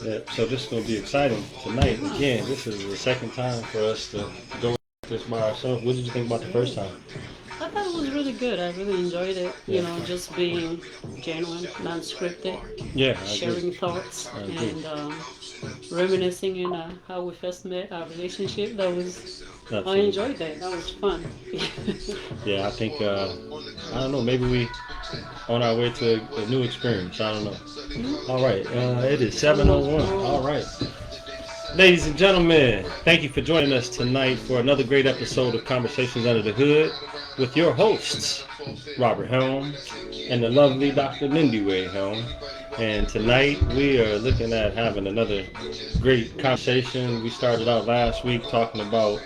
Yeah, so this is going to be exciting tonight. Again, this is the second time for us to go this by ourselves. What did you think about the first time? I thought it was really good. I really enjoyed it. Yeah, Just being genuine, non-scripted, yeah, I agree. sharing thoughts, I agree. and reminiscing in how we first met, our relationship. I Absolutely. enjoyed that. That was fun. Yeah, I think I don't know. Maybe we on our way to a new experience. I don't know. All right, it is It's almost 7:01. All broke. right. Ladies and gentlemen, thank you for joining us tonight for another great episode of Conversations Under the Hood with your hosts, Robert Helm and the lovely Dr. Lindy Helm. And tonight we are looking at having another great conversation. We started out last week talking about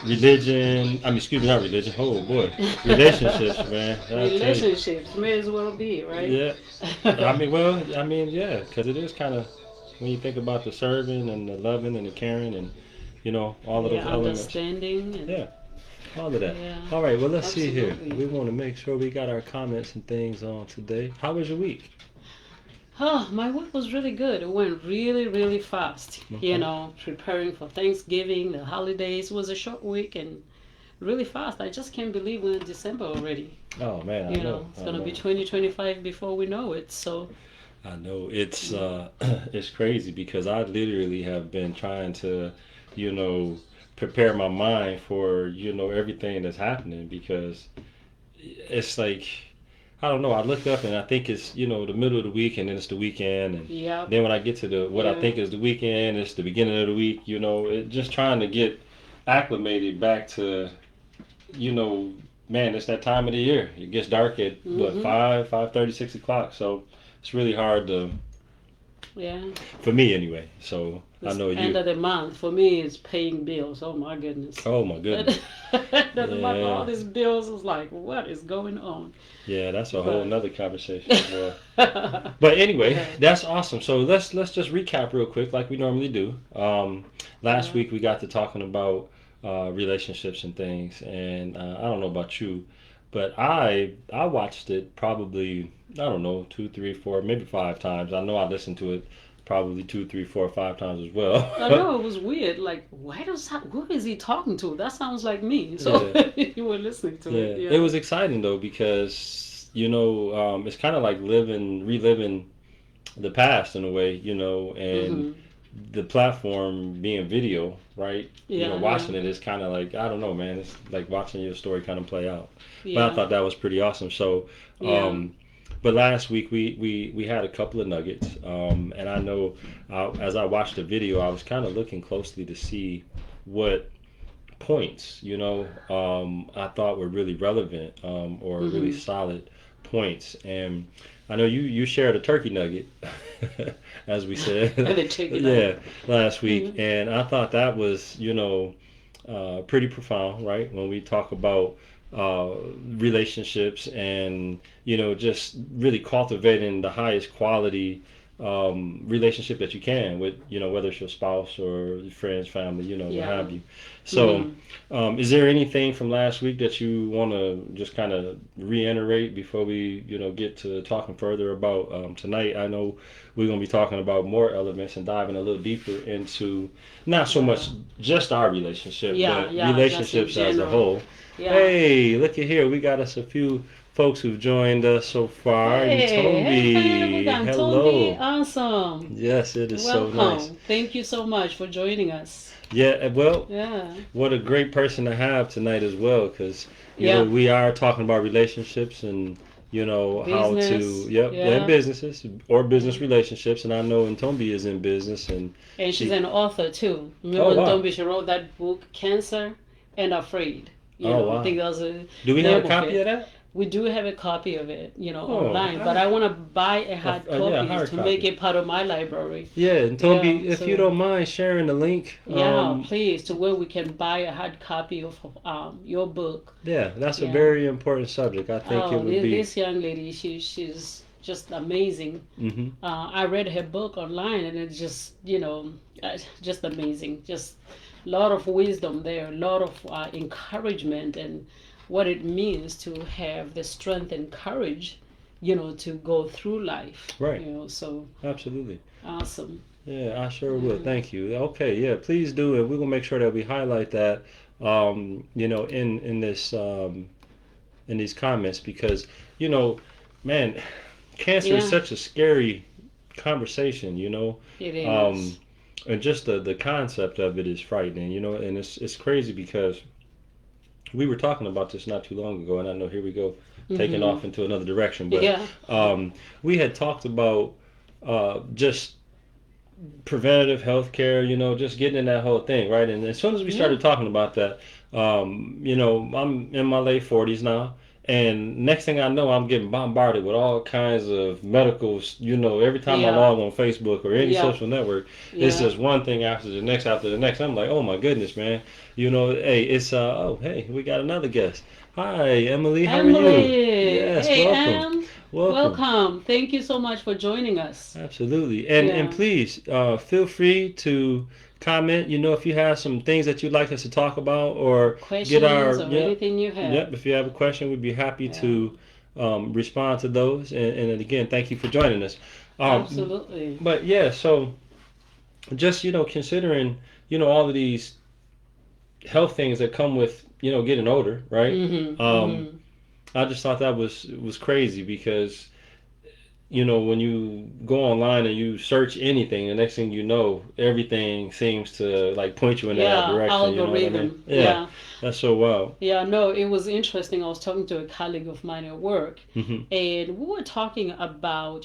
religion. Excuse me, not religion. Oh boy, relationships, man. I tell you. Relationships may as well be, right? Yeah. Yeah, because it is kind of when you think about the serving and the loving and the caring and all of Yeah, those elements. understanding and Yeah, all of that. yeah, All right, well let's see here. absolutely. We want to make sure we got our comments and things on today. How was your week? Oh, my week was really good. It went really, really fast. Okay. Preparing for Thanksgiving, the holidays was a short week and really fast. I just can't believe we're in December already. Oh man, I know. It's I gonna be know. 2025 before we know it. So, I know. It's yeah. it's crazy because I literally have been trying to, you know, prepare my mind for, everything that's happening because it's like I don't know. I look up and I think it's the middle of the week and then it's the weekend and Yep. then when I get to the what I Yeah. think is the weekend, it's the beginning of the week. It just trying to get acclimated back to you know man, it's that time of the year. It gets dark at what Mhm. 5:30, 6 o'clock. So it's really hard to Yeah. for me anyway. So I This know end you. of the month for me is paying bills. Oh my goodness. Oh my End goodness. of the month, all Yeah, these bills is like, what is going on? yeah. That's a whole But nother conversation. Well, but anyway, yeah, that's awesome. So let's just recap real quick, like we normally do. Last yeah. week we got to talking about relationships and things, and I don't know about you, but I watched it probably I don't know 2, 3, 4, maybe 5 times. I know I listened to it probably 2, 3, 4, 5 times as I well. know it was weird. Like, who is he talking to? That sounds like me. So Yeah, you were listening to it, yeah. It yeah. was exciting though because it's kind of like reliving the past in a way, and Mhm. the platform being video, right? Yeah, yeah, Watching it is kind of like I don't know, man. It's like watching your story kind of play out. But I yeah, thought that was pretty awesome. So, yeah. but last week we had a couple of nuggets, and I know as I watched the video, I was kind of looking closely to see what points, I thought were really relevant or really Mhm. solid points. And I know you shared a turkey nugget, as we said, The chicken yeah, nugget. last week, Mhm. and I thought that was, pretty profound, right? When we talk about uh, relationships and just really cultivating the highest quality relationship that you can with whether it's your spouse or your friends, family, what Yeah. have you. So, Mhm. is there anything from last week that you want to just kind of reiterate before we get to talking further about tonight? I know we're going to be talking about more elements and diving a little deeper into not so Yeah. much just our relationship, Yeah, but yeah, just in relationships as a general. whole. Yeah. Hey, look at here. We got us a few folks who've joined us so far. Hey, we Tombi, got Tombi. hello. Awesome. Yes, it is so nice. Welcome. Thank you so much for joining us. Yeah, well, Yeah. what a great person to have tonight as well, because Yeah. we are talking about relationships and how to Business. and Yeah. businesses or Yeah. business relationships, and I know Ntombi is in business and And she's she. an author too. Oh Remember wow. Tombi, she wrote that book, Cancer and Afraid. Oh I wow. think that was the Do we have a name of copy of it. that? We do have a copy of it, Oh, online, but I want to buy a hard yeah, copy hard to make copy. it part of my library. Yeah, and Yeah, Ntombi, if you so don't mind sharing the link, yeah, please, to where we can buy a hard copy of your book. yeah, that's a Yeah. very important subject. I think it Oh, would be. this young lady, she's just amazing. Hmm. I read her book online, and it's just just amazing. Just a lot of wisdom there, a lot of encouragement, and what it means to have the strength and courage to go through life. Right. So Absolutely. awesome. Yeah, I sure will. Thank you. Okay, yeah, please do it. We're gonna make sure that we highlight that, in this in these comments because you know, man, cancer is Yeah, such a scary conversation. it Um, is. and just the concept of it is frightening. And it's crazy because we were talking about this not too long ago, and I know here we go, taking Hmm. off into another direction, but Yeah. we had talked about just preventative health care, just getting in that whole thing, right? And as soon as we Yeah. started talking about that, I'm in my late 40s now. And next thing I know, I'm getting bombarded with all kinds of medicals. Every time I Yeah. log on Facebook or any Yeah. social network, it's Yeah. just one thing after the next. I'm like, oh my goodness, man. Hey, it's oh hey, we got another guest. Hi, Emily. How are you? Emily. Yes, Hey, welcome, Em. welcome. Welcome. Thank you so much for joining us. Absolutely. And Yeah. please feel free to comment, if you have some things that you'd like us to talk about or get Questions our, or yep, anything you have. yep, if you have a question, we'd be happy Yeah. to respond to those. And again, thank you for joining us. Absolutely. But yeah, so just, considering, all of these health things that come with, getting older, right? Mhm. Um, Mhm. I just thought that was crazy because when you go online and you search anything, the next thing you know, everything seems to like point you in that Yeah. direction. You know what I mean? Algorithm. Yeah, Yeah. that's so wild. Yeah, no, it was interesting. I was talking to a colleague of mine at work, Hmm. and we were talking about,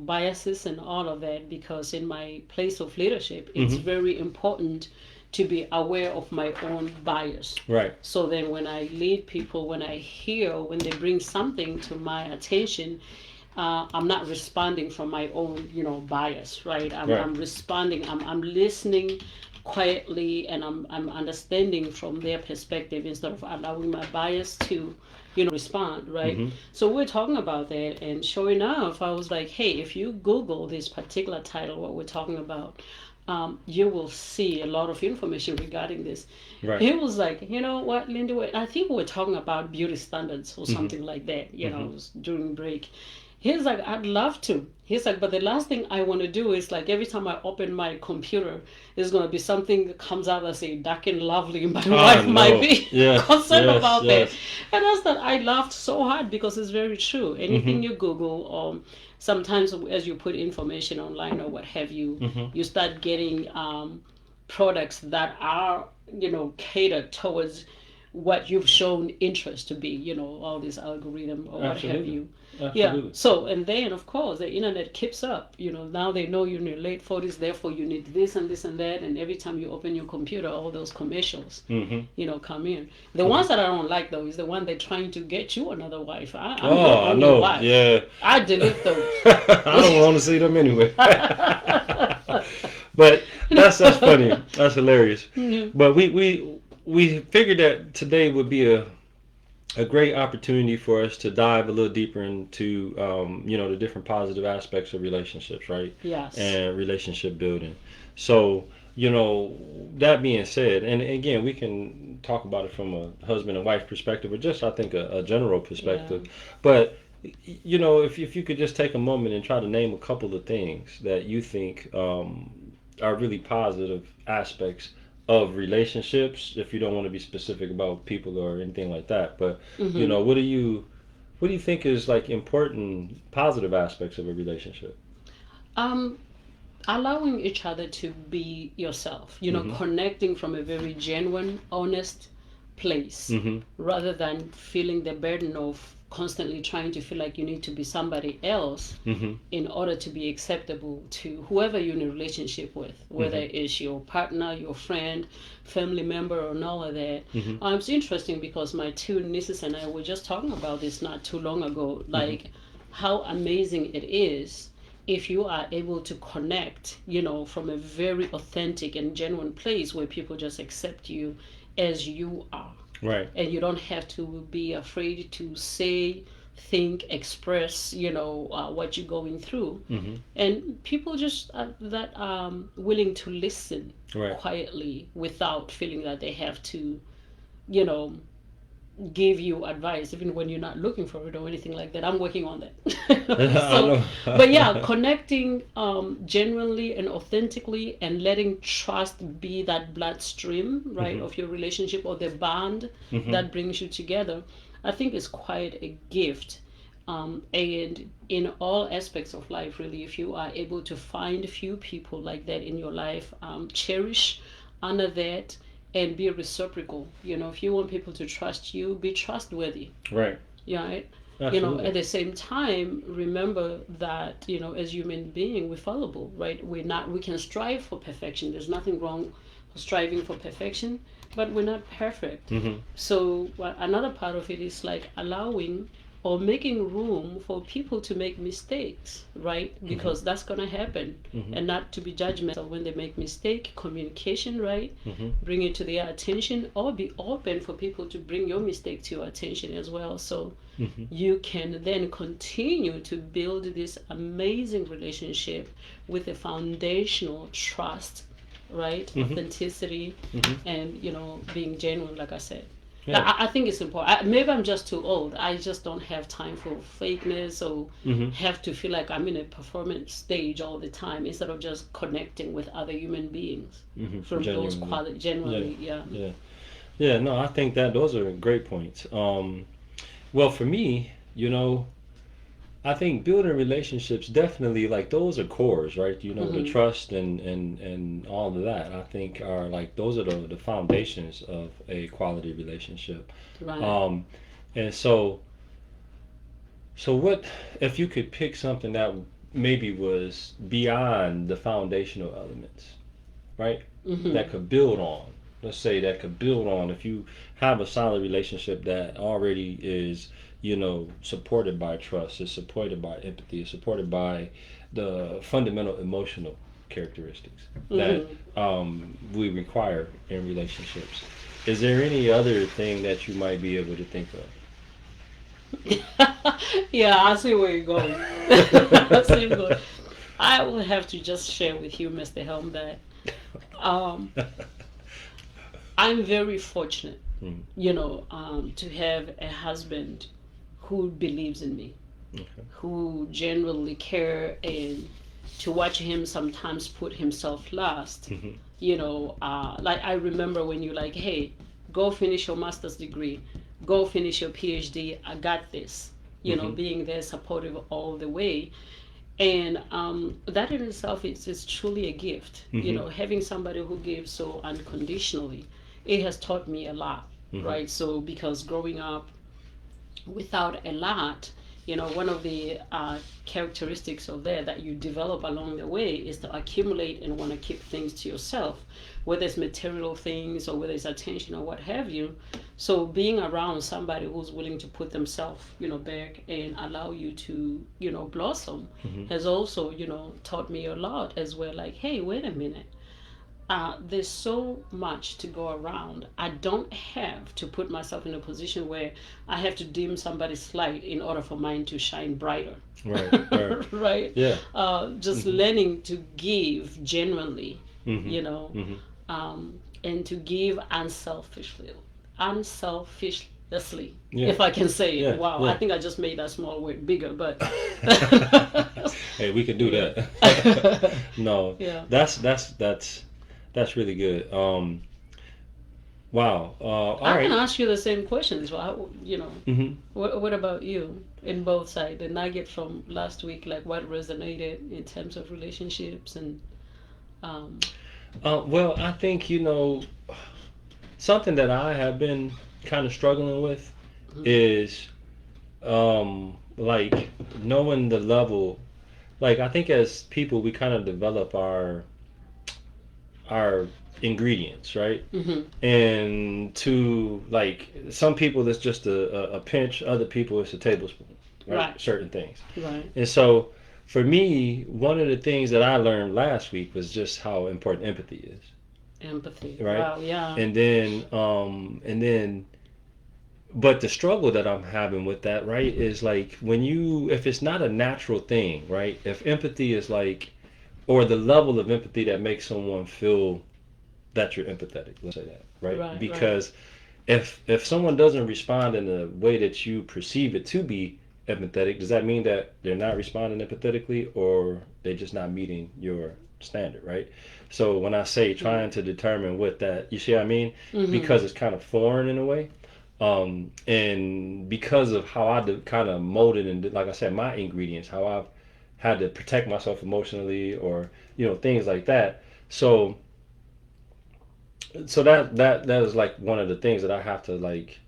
biases and all of that because in my place of leadership, it's Hmm. very important to be aware of my own bias. Right. So then when I lead people, when they bring something to my attention, I'm not responding from my own, bias, right? Right. I'm responding, I'm listening quietly, and I'm understanding from their perspective instead of allowing my bias to, respond, right? Hmm. So we're talking about that, and sure enough, I was like, hey, if you Google this particular title, what we're talking about, you will see a lot of information regarding this. Right. He was like, you know what, Linda, I think we were talking about beauty standards or Hmm. something like that, Hmm. it was during break. He's like, I'd love to. He's like, but the last thing I want to do is like every time I open my computer, there's going to be something that comes out that say dark and lovely. My wife might No. be Yeah. concerned Yes. about that. Yes. And that's that I laughed so hard because it's very true. Hmm. Anything you Google, sometimes as you put information online or what have you, Hmm. you start getting products that are, catered towards what you've shown interest to be, all this algorithm or what have Absolutely. you. Yeah. Absolutely. So, and then of course the internet keeps up. Now they know you're in your late 40s, therefore you need this and this and that. And every time you open your computer, all those commercials, Hmm. come in. The ones that I don't like though is the one they're trying to get you another wife. I'm your Oh, I only know. wife. Yeah. I delete those. I don't want to see them anyway. But that's funny. That's hilarious. Mhm. But we figured that today would be a great opportunity for us to dive a little deeper into the different positive aspects of relationships, right? Yes. And relationship building. So, that being said, and again, we can talk about it from a husband and wife perspective, or just I think a general perspective. But if you could just take a moment and try to name a couple of things that you think are really positive aspects of relationships, if you don't want to be specific about people or anything like that, but Hmm. what do you think is like important positive aspects of a relationship? Um, allowing each other to be yourself, Hmm. connecting from a very genuine, honest place Hmm. rather than feeling the burden of constantly trying to feel like you need to be somebody else Hmm. in order to be acceptable to whoever you're in a relationship with, whether Hmm. it's your partner, your friend, family member, and all of that. Hmm. It's interesting because my two nieces and I were just talking about this not too long ago, like how amazing it is if you are able to connect, from a very authentic and genuine place where people just accept you as you are. Right. And you don't have to be afraid to say, think, express, what you're going through. Hmm. And people just that willing to listen Right. quietly without feeling that they have to, you know, give you advice even when you're not looking for it or anything like that. I'm working on that. I So, know. but yeah, connecting genuinely and authentically and letting trust be that bloodstream, right, of your relationship or the bond that brings you together, I think is quite a gift. And in all aspects of life, really, if you are able to find a few people like that in your life, cherish, honor that, and be reciprocal. If you want people to trust you, be trustworthy. Right. Yeah, right? Absolutely. At the same time, remember that, as human being, we're fallible, right? We can strive for perfection. There's nothing wrong with striving for perfection, but we're not perfect. So another part of it is like allowing or making room for people to make mistakes, right? Because that's going to happen. And not to be judgmental when they make mistake, communication, right? Bring it to their attention, or be open for people to bring your mistake to your attention as well. So you can then continue to build this amazing relationship with a foundational trust, right? Authenticity, and being genuine, like I said. Yeah. I think it's important. Maybe I'm just too old. I just don't have time for fakeness or have to feel like I'm in a performance stage all the time instead of just connecting with other human beings from those Genuinely. qualities. Genuinely, yeah. Yeah. No, I think that those are great points. Well, for me, I think building relationships definitely like those are cores, right? The trust and all of that. I think are like those are the foundations of a quality relationship. Right. And so what if you could pick something that maybe was beyond the foundational elements, right? That could build on. Let's say that could build on if you have a solid relationship that already is, supported by trust, is supported by empathy, is supported by the fundamental emotional characteristics that we require in relationships. Is there any other thing that you might be able to think of? Yeah, I see where you're going. I see where you're going. I will have to just share with you, Mr. Helm, that um, I'm very fortunate, to have a husband who believes in me, who genuinely care, and to watch him sometimes put himself last. Like I remember when you're like, hey, go finish your master's degree, go finish your PhD, I got this. Being there supportive all the way. And that in itself is truly a gift. Having somebody who gives so unconditionally, it has taught me a lot, right? So because growing up without a lot, one of the characteristics of that you develop along the way is to accumulate and want to keep things to yourself, whether it's material things or whether it's attention or what have you. So being around somebody who's willing to put themselves, back and allow you to, blossom has also, taught me a lot as well. Like, hey, wait a minute. There's so much to go around. I don't have to put myself in a position where I have to dim somebody's light in order for mine to shine brighter. Right. Right? Yeah. Just learning to give genuinely, and to give unselfishly, if I can say it. Yeah. Wow, Yeah. I think I just made that small word bigger, but Hey, we can do that. No. Yeah. That's really good. Wow. All I right. can ask you the same questions. Mm-hmm. What about you in both sides? The nugget from last week, like what resonated in terms of relationships and Well, I think something that I have been kind of struggling with is like knowing the level. Like I think as people, we kind of develop our ingredients, right? And to like some people, it's just a pinch. Other people, it's a tablespoon, right? Right. Certain things. right, And so for me, one of the things that I learned last week was just how important empathy is, empathy? right? Wow, yeah. And then but the struggle that I'm having with that, right, is like if it's not a natural thing, right? If empathy is like, or the level of empathy that makes someone feel that you're empathetic, let's say that, right? Right, Because if someone doesn't respond in the way that you perceive it to be empathetic, does that mean that they're not responding empathetically, or they're just not meeting your standard, right? So when I say trying to determine what that, you see what I mean? Because it's kind of foreign in a way. And because of how I kind of molded and, like I said, my ingredients, how I've had to protect myself emotionally, or things like that. So that is like one of the things that I have to, like,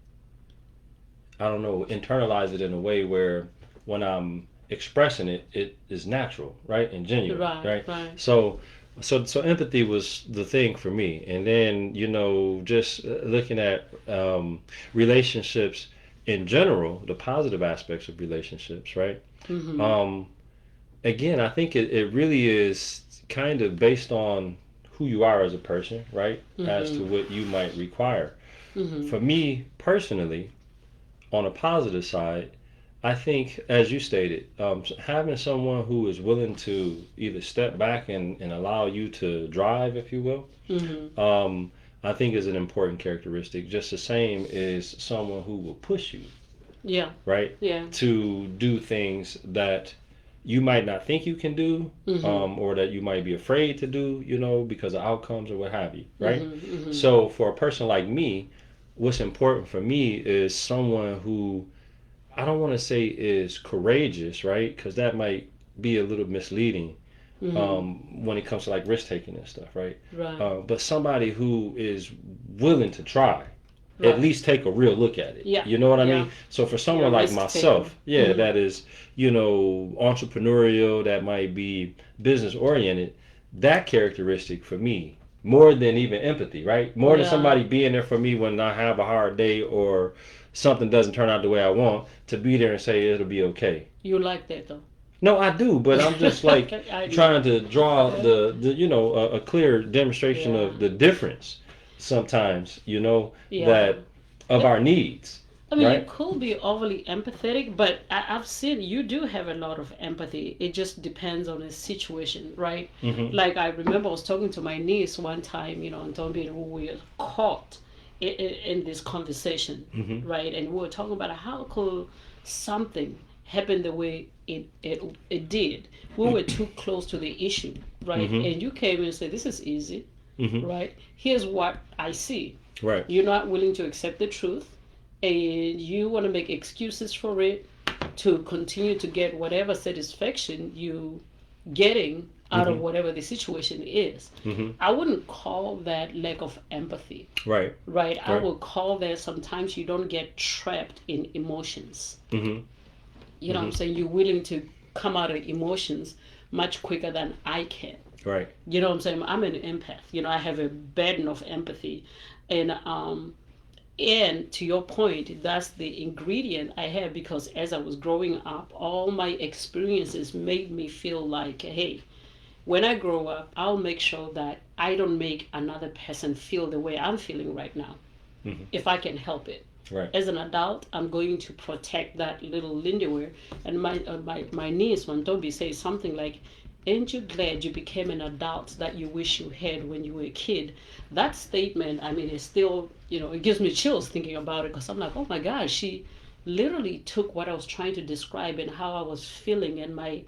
I don't know, internalize it in a way where when I'm expressing it, it is natural, right, and genuine, right? Right. So empathy was the thing for me, and then just looking at relationships in general, the positive aspects of relationships, right? Um, Again, I think it really is kind of based on who you are as a person, right? As to what you might require. For me personally, on a positive side, I think, as you stated, having someone who is willing to either step back and allow you to drive, if you will, I think is an important characteristic. Just the same as someone who will push you, Yeah. right, Yeah. to do things that you might not think you can do, or that you might be afraid to do, because of outcomes or what have you, right? So for a person like me, what's important for me is someone who, I don't want to say is courageous, right? Because that might be a little misleading when it comes to like risk taking and stuff, right? Right. But somebody who is willing to try, Right. at least take a real look at it. Yeah. You know what I Yeah. mean? So for You're someone a like risk myself, taker. that is, entrepreneurial, that might be business oriented, that characteristic for me, more than even empathy, right? More than Yeah. somebody being there for me when I have a hard day or something doesn't turn out the way I want, to be there and say it'll be okay. You like that though. No, I do, but I'm just like I know. trying to draw a clear demonstration Yeah. of the difference sometimes, Yeah. that of our needs, I mean, you right? could be overly empathetic, but I've seen you do have a lot of empathy. It just depends on the situation, right? Like I remember I was talking to my niece one time, and don't be we were caught in this conversation, right? And we were talking about how could something happen the way it did. We were too close to the issue, right? And you came and said, "This is easy, right? Here's what I see." Right. You're not willing to accept the truth, and you want to make excuses for it to continue to get whatever satisfaction you getting out of whatever the situation is. I wouldn't call that lack of empathy, Right. right? I Right. would call that sometimes you don't get trapped in emotions. You know what I'm saying? You're willing to come out of emotions much quicker than I can. Right. You know what I'm saying? I'm an empath. I have a burden of empathy. And to your point, that's the ingredient I have, because as I was growing up, all my experiences made me feel like, hey, when I grow up, I'll make sure that I don't make another person feel the way I'm feeling right now, if I can help it. Right. As an adult, I'm going to protect that little Lindywear. And my niece, when Toby says something like, "Ain't you glad you became an adult that you wish you had when you were a kid?" That statement, I mean, it's still, it gives me chills thinking about it, because I'm like, oh my gosh, she literally took what I was trying to describe and how I was feeling and my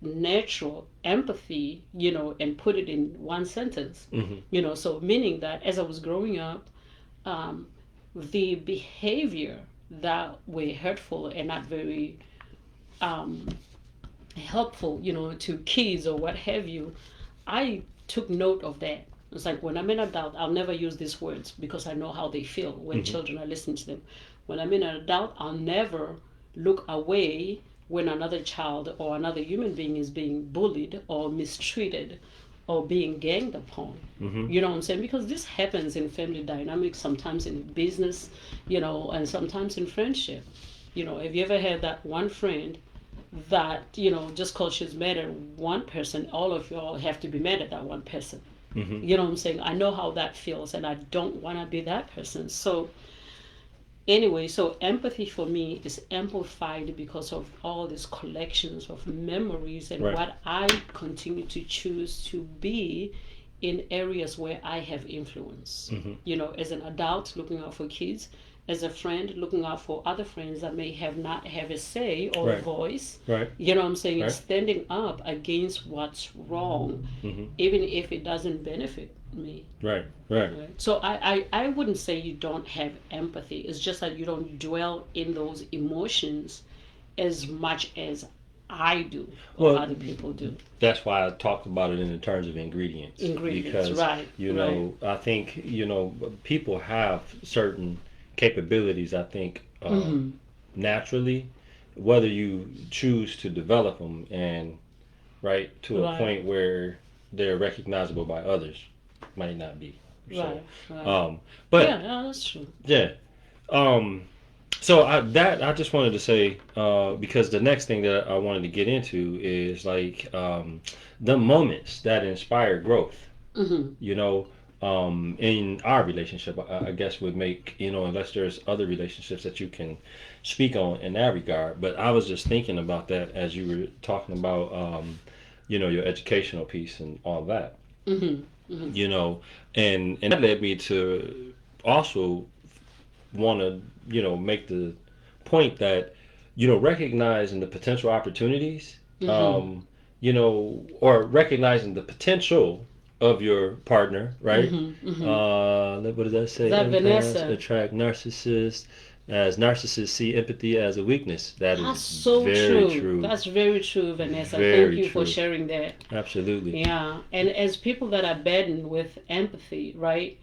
natural empathy, and put it in one sentence. So meaning that as I was growing up, the behavior that were hurtful and not very helpful, to kids or what have you, I took note of that. It's like, when I'm an adult, I'll never use these words because I know how they feel when children are listening to them. When I'm an adult, I'll never look away when another child or another human being is being bullied or mistreated or being ganged upon. You know what I'm saying? Because this happens in family dynamics, sometimes in business, and sometimes in friendship. Have you ever had that one friend that, just because she's mad at one person, all of y'all have to be mad at that one person? You know what I'm saying? I know how that feels, and I don't want to be that person. So anyway, so empathy for me is amplified because of all these collections of memories and Right. what I continue to choose to be in areas where I have influence. You know, as an adult looking out for kids, as a friend looking out for other friends that may have not have a say or a Right. voice. Right. You know what I'm saying? Right. It's standing up against what's wrong, even if it doesn't benefit me. Right. Right. Right. So I wouldn't say you don't have empathy. It's just that you don't dwell in those emotions as much as I do or Well, other people do. That's why I talked about it in the terms of ingredients. Ingredients, Because, right, you know, I think, you know, people have certain capabilities, I think, naturally, whether you choose to develop them and, right, to a Right. point where they're recognizable by others, might not be. Right, right. But Yeah, no, that's true. yeah. So I just wanted to say because the next thing that I wanted to get into is like the moments that inspire growth. You know, in our relationship, I guess would make, you know, unless there's other relationships that you can speak on in that regard. But I was just thinking about that as you were talking about, you know, your educational piece and all that. You know, and that led me to also want to, you know, make the point that, you know, recognizing the potential opportunities, you know, or recognizing the potential of your partner, right? What does that say? That Empaths Vanessa. attract narcissists, as narcissists see empathy as a weakness. That is That's so very true. That's very true, Vanessa. Very Thank you for true. sharing that. Absolutely. Yeah, and as people that are burdened with empathy, right?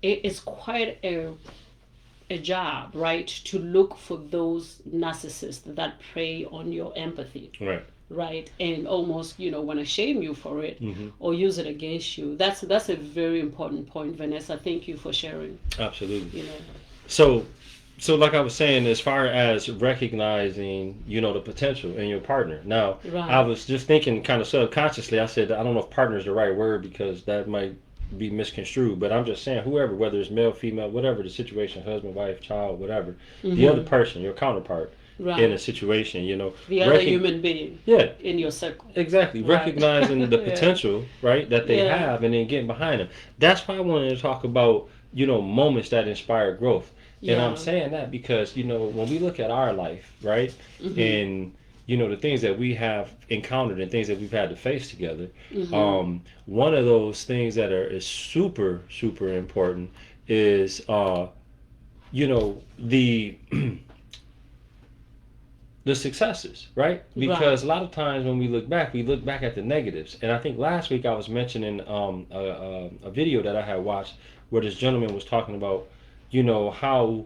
It's quite a job, right, to look for those narcissists that prey on your empathy, Right. right, and almost, you know, want to shame you for it or use it against you. That's a very important point, Vanessa. Thank you for sharing. Absolutely. You know, So like I was saying, as far as recognizing, you know, the potential in your partner. Now, Right. I was just thinking kind of subconsciously, I said, I don't know if partner is the right word because that might be misconstrued, but I'm just saying whoever, whether it's male, female, whatever the situation, husband, wife, child, whatever, the other person, your counterpart right, in a situation, you know. the other recog- human being Yeah, in your circle. exactly. Right. Recognizing the Yeah. potential, right, that they Yeah. have and then getting behind them. That's why I wanted to talk about, you know, moments that inspire growth. And Yeah. I'm saying that because, you know, when we look at our life, right, and, you know, the things that we have encountered and things that we've had to face together, one of those things that is super, super important is, you know, the the successes, right? Because a lot of times when we look back at the negatives. And I think last week I was mentioning a video that I had watched where this gentleman was talking about, you know, how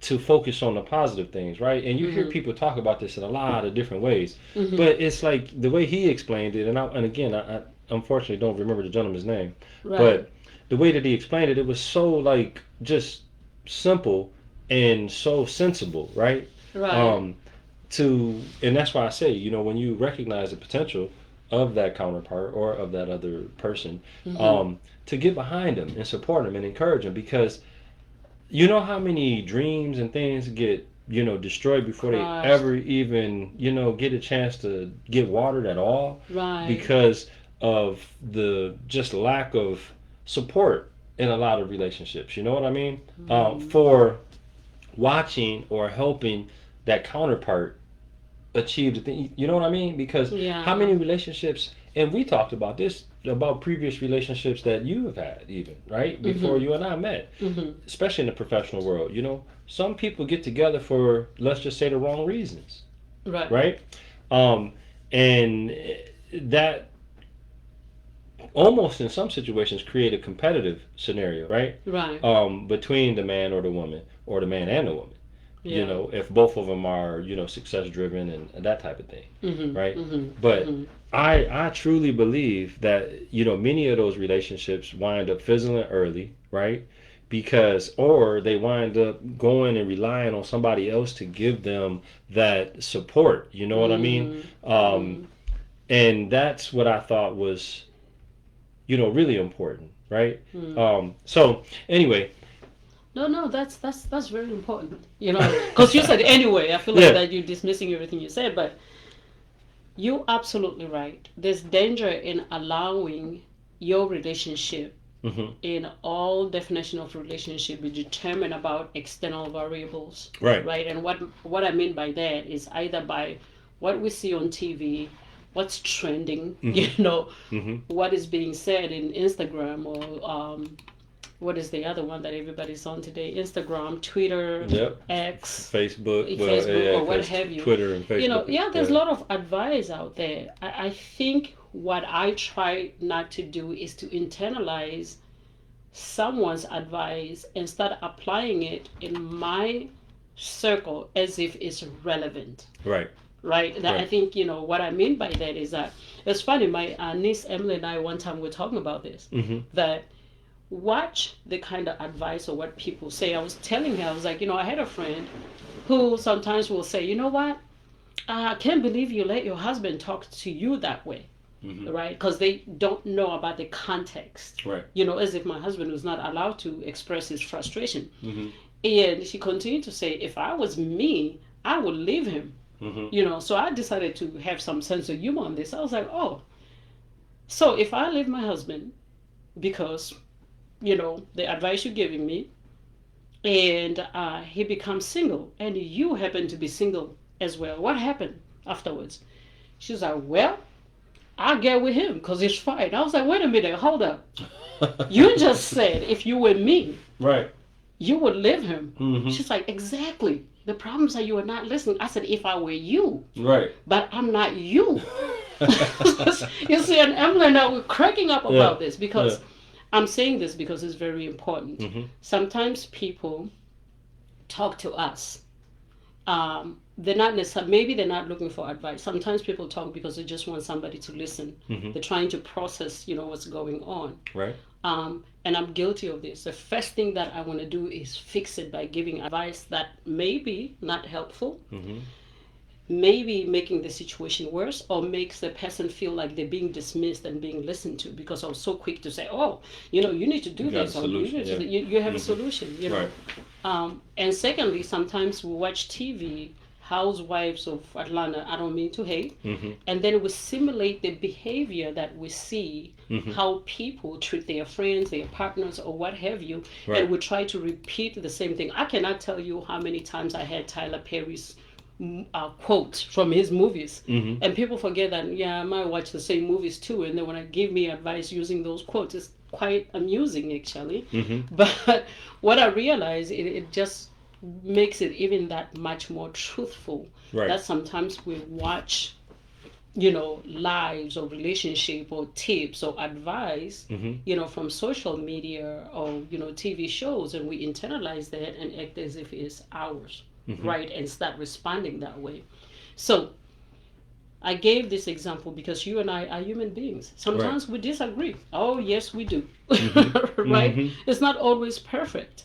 to focus on the positive things, right? And you hear people talk about this in a lot of different ways. But it's like the way he explained it, and again, I unfortunately don't remember the gentleman's name, Right. but the way that he explained it, it was so like just simple and so sensible, right? Right. And that's why I say, you know, when you recognize the potential of that counterpart or of that other person, to get behind them and support them and encourage them, because you know how many dreams and things get, you know, destroyed before Crushed. they ever even, you know, get a chance to get watered at all, Right. because of the just lack of support in a lot of relationships. You know what I mean? For watching or helping that counterpart achieve the thing. You know what I mean? Because Yeah. how many relationships, and we talked about this, about previous relationships that you have had even, right? Before you and I met, especially in the professional world. You know, some people get together for, let's just say, the wrong reasons, Right. right? And that almost in some situations create a competitive scenario, right? Right. Between the man or the woman, or the man and the woman. Yeah. You know, if both of them are, you know, success driven and that type of thing, right? But I truly believe that, you know, many of those relationships wind up fizzling early, right? Because, or they wind up going and relying on somebody else to give them that support. You know what I mean? And that's what I thought was, you know, really important, right? So anyway, No, that's very important. You know, because you said anyway. I feel like Yeah. that you're dismissing everything you said, but you're absolutely right. There's danger in allowing your relationship Mm-hmm. in all definition of relationship is determined about external variables, Right. right? And what I mean by that is either by what we see on TV, what's trending, Mm-hmm. what is being said in Instagram, or what is the other one that everybody's on today? Instagram, Twitter, Yep. X, Facebook. Well, Facebook, yeah, or what 'cause have you. Twitter and Facebook. Yeah, there's a lot of advice out there. I think what I try not to do is to internalize someone's advice and start applying it in my circle as if it's relevant. Right. Right. That I Right. think what I mean by that is that it's funny. My niece Emily and I one time were talking about this. Mm-hmm. That watch the kind of advice or what people say. I was telling her, I was like, I had a friend who sometimes will say, you know what, I can't believe you let your husband talk to you that way. Mm-hmm. Right? Because they don't know about the context. Right. As if my husband was not allowed to express his frustration. Mm-hmm. And she continued to say, if I was me, I would leave him. Mm-hmm. So I decided to have some sense of humor on this. I was like, oh, so if I leave my husband because, the advice you're giving me, and he becomes single, and you happen to be single as well, what happened afterwards? She was like, well, I'll get with him because it's fine. I was like, wait a minute, hold up. You just said if you were me, Right. you would leave him. Mm-hmm. She's like, exactly. The problems are you are not listening. I said, if I were you, Right. but I'm not you. You see, and Emily and I were cracking up about this because I'm saying this because it's very important. Mm-hmm. Sometimes people talk to us. They're not necessarily, maybe they're not looking for advice. Sometimes people talk because they just want somebody to listen. Mm-hmm. They're trying to process, what's going on. Right. And I'm guilty of this. The first thing that I want to do is fix it by giving advice that may be not helpful, Mm-hmm. maybe making the situation worse, or makes the person feel like they're being dismissed and being listened to because I was so quick to say, oh, you need to do got this, a or you, solution, need to, yeah. you have a Mhm. solution, Right. And secondly, sometimes we watch TV, Housewives of Atlanta, I don't mean to hate, Mm-hmm. and then we simulate the behavior that we see, Mm-hmm. how people treat their friends, their partners, or what have you, Right. and we try to repeat the same thing. I cannot tell you how many times I had Tyler Perry's quote from his movies, Mm-hmm. and people forget that, yeah, I might watch the same movies too, and then when I give me advice using those quotes, it's quite amusing actually. Mm-hmm. But what I realize, it just makes it even that much more truthful. Right. That sometimes we watch, lives or relationship or tips or advice, Mm-hmm. from social media or, TV shows, and we internalize that and act as if it's ours, Mm-hmm. right? And start responding that way. So I gave this example because you and I are human beings. Sometimes we disagree. Oh, yes, we do. Mm-hmm. Right? Mm-hmm. It's not always perfect.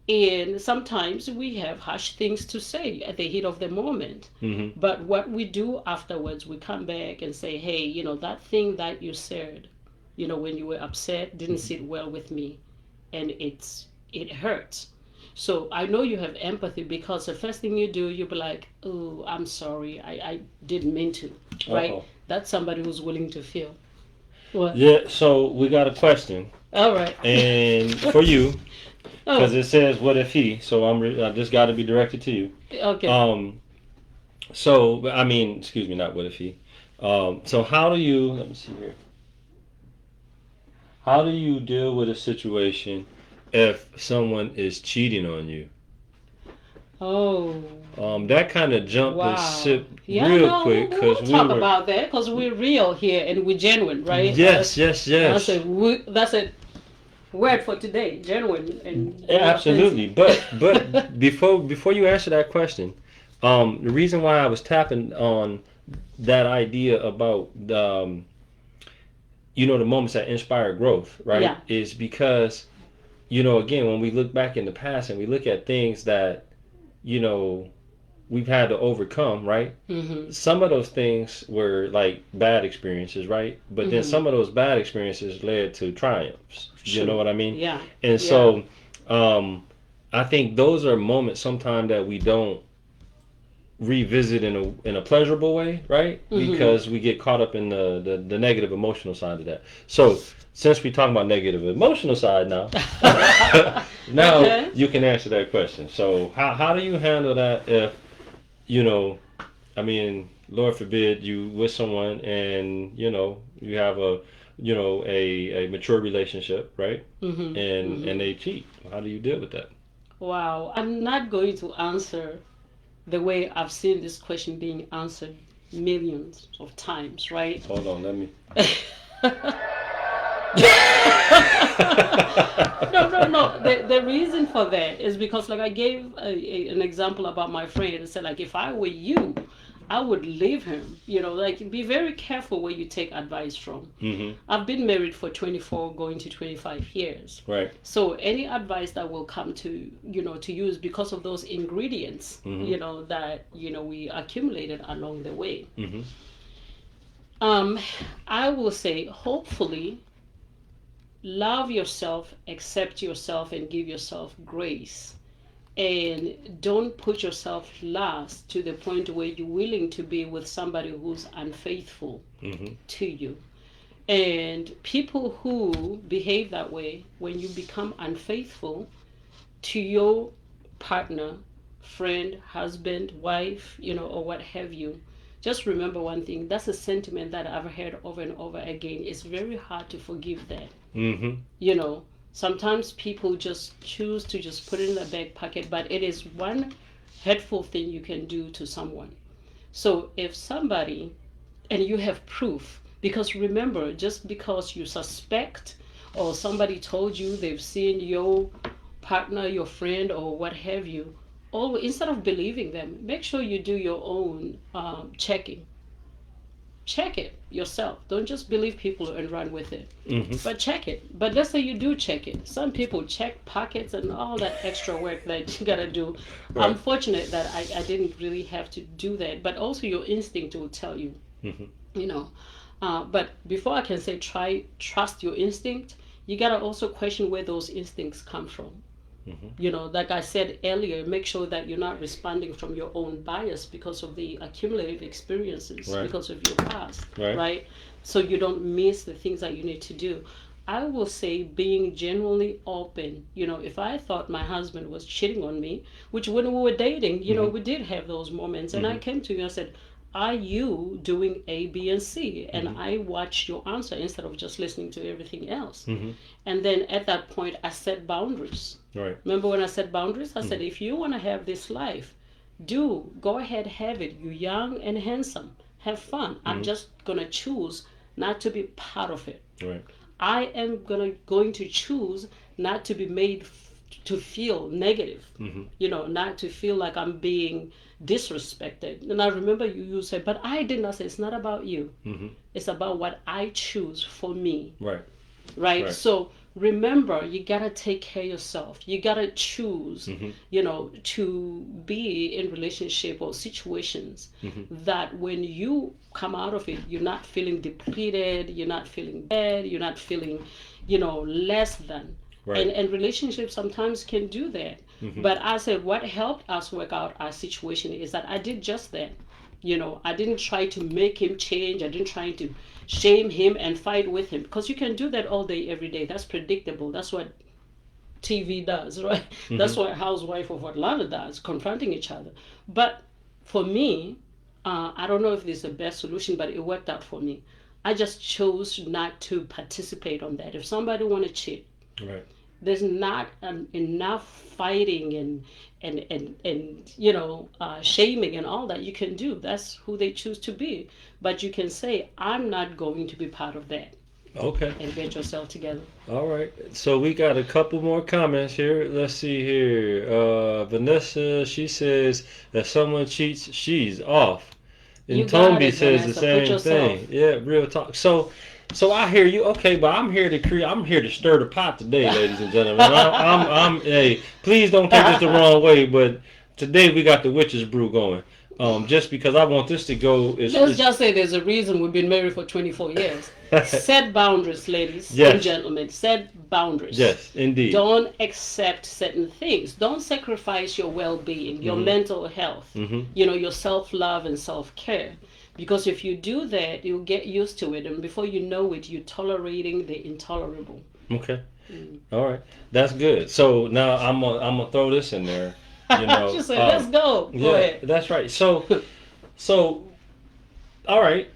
And sometimes we have harsh things to say at the heat of the moment. Mm-hmm. But what we do afterwards, we come back and say, hey, that thing that you said, when you were upset didn't sit well with me. And it hurts. So I know you have empathy because the first thing you do, you'll be like, oh, I'm sorry. I didn't mean to. Right? Uh-oh. That's somebody who's willing to feel. What? Yeah. So we got a question, All right. and for you, because Oh, it says, "What if he?" So I just got to be directed to you. okay. So I mean, excuse me, not what if he. So how do you? Let me see here. How do you deal with a situation if someone is cheating on you? Oh. That kind of jumped Wow. the ship Yeah, real no, quick we'll because talk we were. about that because we're real here and we're genuine, right? Yes, yes, yes. That's a word for today, genuine and Yeah, absolutely. But before you answer that question, the reason why I was tapping on that idea about the moments that inspire growth, right? Yeah. Is because again, when we look back in the past and we look at things that we've had to overcome, right? Mm-hmm. Some of those things were like bad experiences, right? But then Mhm. some of those bad experiences led to triumphs. You Sure. know what I mean? Yeah. And so, I think those are moments sometimes that we don't revisit in a pleasurable way, right? Mm-hmm. Because we get caught up in the negative emotional side of that. So since we talk about negative emotional side now, now Okay. you can answer that question. So how do you handle that if you know, I mean, Lord forbid you with someone and you have a mature relationship, right? Mm-hmm. And they cheat. How do you deal with that? Wow, I'm not going to answer the way I've seen this question being answered millions of times, right? Hold on, let me. No. The reason for that is because, like, I gave an example about my friend and said, like, if I were you, I would leave him. Like, be very careful where you take advice from. Mm-hmm. I've been married for 24, going to 25 years. Right. So any advice that will come to use because of those ingredients, Mm-hmm. that we accumulated along the way. Mm-hmm. I will say, hopefully, love yourself, accept yourself, and give yourself grace. And don't put yourself last to the point where you're willing to be with somebody who's unfaithful Mm-hmm. to you. And people who behave that way, when you become unfaithful to your partner, friend, husband, wife, or what have you, just remember one thing. That's a sentiment that I've heard over and over again. It's very hard to forgive that. Mm-hmm. Sometimes people just choose to just put it in their back pocket, but it is one hurtful thing you can do to someone. So if somebody, and you have proof, because remember, just because you suspect or somebody told you they've seen your partner, your friend, or what have you, always, instead of believing them, make sure you do your own checking. Check it yourself. Don't just believe people and run with it. Mm-hmm. But check it. But let's say you do check it. Some people check pockets and all that extra work that you gotta do. Right. I'm fortunate that I didn't really have to do that. But also your instinct will tell you. Mm-hmm. But before I can say trust your instinct, you gotta also question where those instincts come from. Mm-hmm. Like I said earlier, make sure that you're not responding from your own bias because of the accumulated experiences, Right. because of your past, Right. So you don't miss the things that you need to do. I will say being genuinely open. If I thought my husband was cheating on me, which when we were dating, we did have those moments, and I came to you and said, are you doing A, B, and C? And I watched your answer instead of just listening to everything else. Mm-hmm. And then at that point, I set boundaries. Right. Remember when I said boundaries? I said, if you want to have this life, go ahead, have it. You're young and handsome. Have fun. I'm just going to choose not to be part of it. Right. I am going to choose not to be made to feel negative. Mm-hmm. Not to feel like I'm being disrespected. And I remember you said, but I did not say, it's not about you. Mm-hmm. It's about what I choose for me. Right. Right? So remember, you gotta take care of yourself. You gotta choose, to be in relationship or situations that when you come out of it, you're not feeling depleted, you're not feeling bad, you're not feeling, less than. Right. And relationships sometimes can do that. But I said what helped us work out our situation is that I did just that. I didn't try to make him change. I didn't try to shame him and fight with him, because you can do that all day, every day. That's predictable. That's what TV does, right? That's what Housewife of Atlanta does, confronting each other. But for me, I don't know if this is the best solution, but it worked out for me. I just chose not to participate on that. If somebody want to cheat, Right. there's not enough fighting and shaming and all that you can do. That's who they choose to be. But you can say, I'm not going to be part of that, Okay. and get yourself together. All right. So we got a couple more comments here. Let's see here. Vanessa, she says if someone cheats, she's off. And You got Tomby it, says the Vanessa. Put same yourself. thing. Yeah, real talk. So I hear you. Okay, but I'm here to stir the pot today, ladies and gentlemen. Hey, please don't take this the wrong way, but today we got the witch's brew going. Just because I want this to go Let's just say there's a reason we've been married for 24 years. Set boundaries, ladies Yes. and gentlemen. Set boundaries. Yes, indeed. Don't accept certain things. Don't sacrifice your well-being, your mental health, Mhm. your self-love and self-care. Because if you do that, you'll get used to it, and before you know it, you're tolerating the intolerable. Okay. All right. That's good. So now I'm gonna throw this in there. You know. She said, "Let's go." Go Yeah, ahead. that's right. So, all right.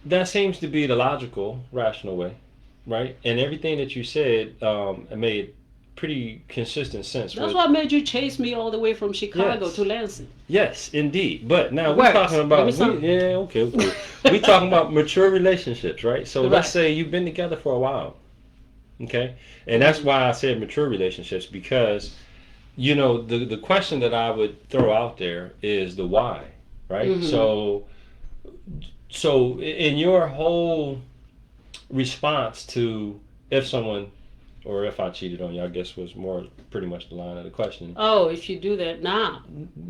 That seems to be the logical, rational way, right? And everything that you said made pretty consistent sense. That's what made you chase me all the way from Chicago Yes. to Lansing. Yes, indeed. But now It we're works. talking about Give me some. okay. We talking about mature relationships, right? So Right. let's say you've been together for a while, okay? And that's why I said mature relationships, because the question that I would throw out there is the why, right? Mhm. So in your whole response to if someone or if I cheated on you, I guess was more pretty much the line of the question. Oh, if you do that now,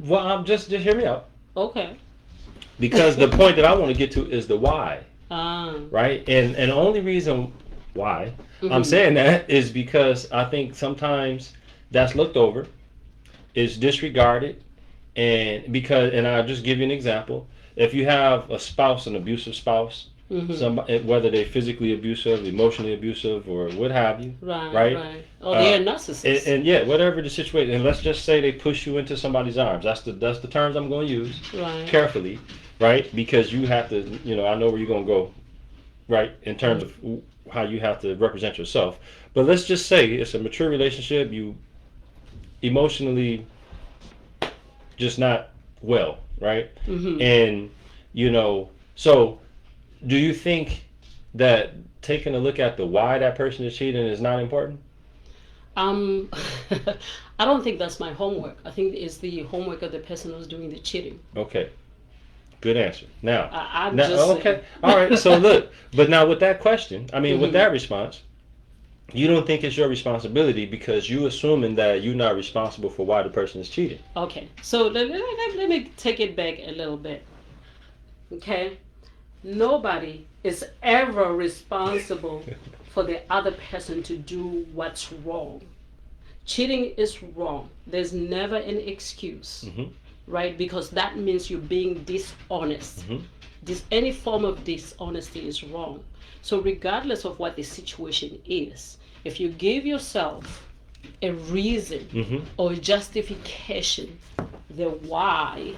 Well, I'm just hear me out. okay. Because the point that I want to get to is the why, Ah. right? And the only reason why I'm Mhm. saying that is because I think sometimes that's looked over, is disregarded, and I'll just give you an example. If you have a spouse, an abusive spouse, somebody, whether they're physically abusive, emotionally abusive, or what have you, Right. right? Right. Oh, they're narcissists. and yeah, whatever the situation, and let's just say they push you into somebody's arms. That's the terms I'm going to use Right. carefully, right? Because you have to, I know where you're going to go, right? In terms of how you have to represent yourself. But let's just say it's a mature relationship. You emotionally just not well, right? And so do you think that taking a look at the why that person is cheating is not important? Um, I don't think that's my homework. I think it's the homework of the person who's doing the cheating. Okay, good answer. Now, I'm just okay, saying. all right. So look, but now with that question, with that response, you don't think it's your responsibility because you assuming that you're not responsible for why the person is cheating. Okay, so let me take it back a little bit. Okay, nobody is ever responsible for the other person to do what's wrong. Cheating is wrong. There's never an excuse, right? Because that means you're being dishonest. Any form of dishonesty is wrong. So regardless of what the situation is, if you give yourself a reason or justification, the why,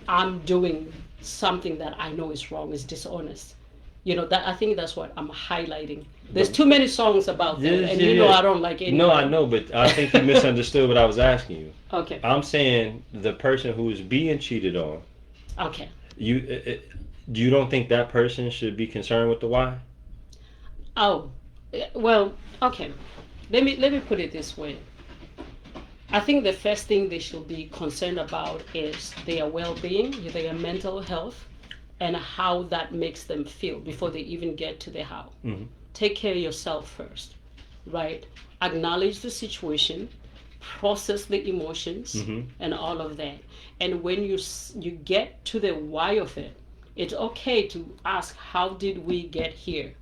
I'm doing something that I know is wrong, is dishonest. That I think that's what I'm highlighting. There's too many songs about that, and I don't like it. No, I know, but I think you misunderstood what I was asking you. Okay. I'm saying the person who is being cheated on. Okay. You don't think that person should be concerned with the why? Oh, well, okay. Let me put it this way. I think the first thing they should be concerned about is their well-being, their mental health, and how that makes them feel before they even get to the how. Take care of yourself first, right? Acknowledge the situation, process the emotions, and all of that. And when you get to the why of it, it's okay to ask, how did we get here?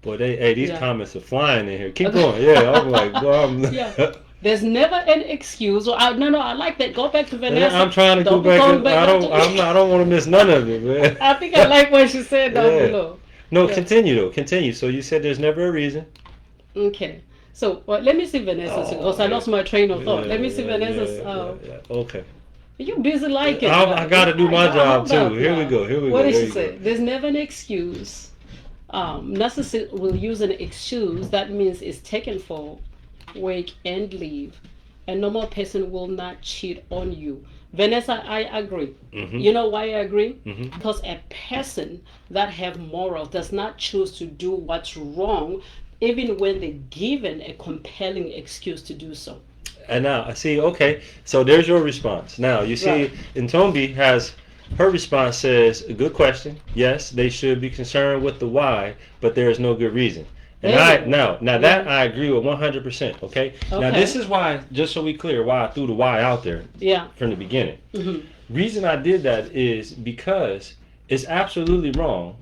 Boy, these comments are flying in here. Keep going. Yeah, I'm like, yeah. There's never an excuse. Or no, I like that. Go back to Vanessa. I'm trying to go back. I don't want to miss none of it, man. I think I like what she said down below. No, continue though. Continue. So you said there's never a reason. Okay. So let me see Vanessa's, because I lost my train of thought. Let me see Vanessa's. Okay. You busy like it. I got to do my job too. Here we go. What did she say? There's never an excuse. Narcissist will use an excuse that means it's taken for work and leave. A normal person will not cheat on you. Vanessa, I agree. You know why I agree? Because a person that have morals does not choose to do what's wrong, even when they're given a compelling excuse to do so. And now I see. Okay, so there's your response. Now you see, Right. Ntombi has her response says, "Good question. Yes, they should be concerned with the why, but there is no good reason." And that I agree with 100%. Okay. Now this is why, just so we clear, why I threw the why out there. From the beginning. Reason I did that is because it's absolutely wrong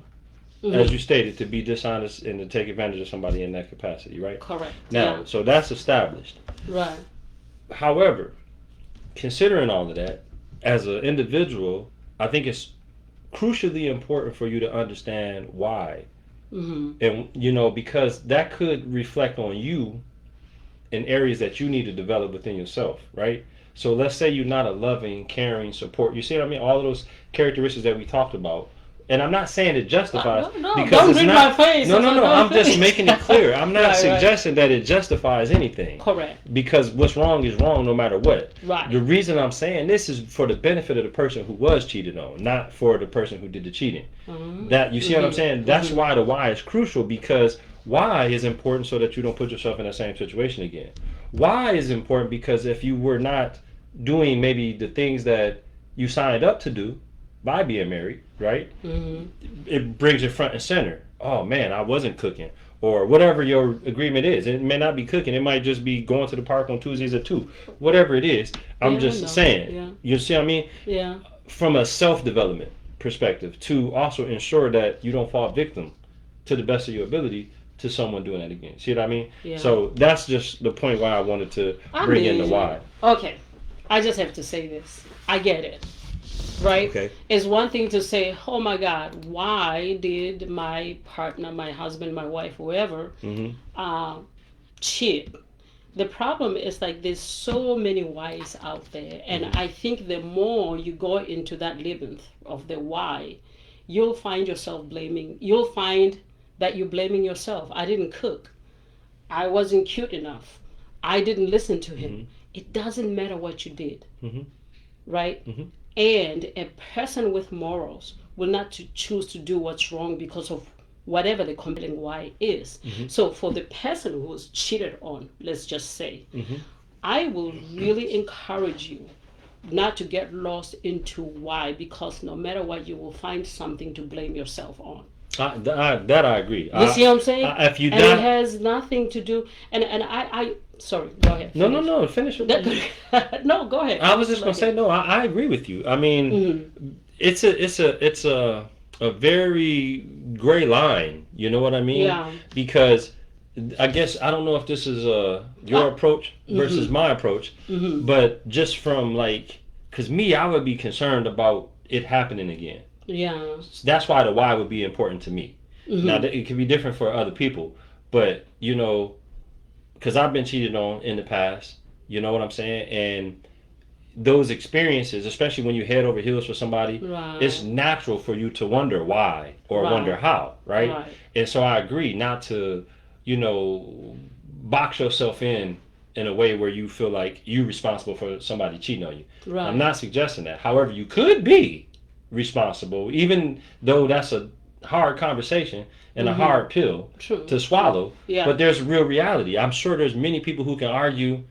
as you stated, to be dishonest and to take advantage of somebody in that capacity, right? Correct. Now, so that's established. Right. However, considering all of that, as an individual, I think it's crucially important for you to understand why. And, because that could reflect on you in areas that you need to develop within yourself, right? So let's say you're not a loving, caring, support. You see what I mean? All of those characteristics that we talked about. And I'm not saying it justifies No, because don't it's read not. my face. No. I'm just making it clear. I'm not Right. suggesting that it justifies anything. Correct. Because what's wrong is wrong no matter what. Right. The reason I'm saying this is for the benefit of the person who was cheated on, not for the person who did the cheating. That you see what I'm saying? That's why the why is crucial, because why is important so that you don't put yourself in that same situation again. Why is important because if you were not doing maybe the things that you signed up to do by being married, right? It brings it front and center. Oh man, I wasn't cooking, or whatever your agreement is. It may not be cooking. It might just be going to the park on Tuesdays at 2. Whatever it is, I'm just saying. Yeah. You see what I mean? Yeah. From a self-development perspective, to also ensure that you don't fall victim to the best of your ability to someone doing that again. See what I mean? Yeah. So that's just the point why I wanted to bring in the why. Okay. I just have to say this. I get it. Right? Okay. It's one thing to say, oh my God, why did my partner, my husband, my wife, whoever, cheat? The problem is like there's so many whys out there. And I think the more you go into that labyrinth of the why, you'll find yourself blaming. You'll find that you're blaming yourself. I didn't cook. I wasn't cute enough. I didn't listen to him. It doesn't matter what you did. Right? And a person with morals will not choose to do what's wrong because of whatever the compelling why is. So for the person who was cheated on, let's just say, I will really encourage you not to get lost into why, because no matter what, you will find something to blame yourself on. That I agree. You see what I'm saying? If you and it has nothing to do. And I sorry, go ahead. No, finish it. No, go ahead. I was just gonna say no. I agree with you. I mean, it's a very gray line. You know what I mean? Yeah. Because I guess I don't know if this is your approach versus my approach, but just from because I would be concerned about it happening again. Yeah. That's why the why would be important to me. Now it can be different for other people, but because I've been cheated on in the past, you know what I'm saying, and those experiences, especially when you head over heels for somebody, it's natural for you to wonder why or wonder how, right? And so I agree not to, box yourself in a way where you feel like you're responsible for somebody cheating on you. Right. I'm not suggesting that. However, you could be responsible, even though that's a hard conversation and a hard pill to swallow. Yeah. But there's real reality. I'm sure there's many people who can argue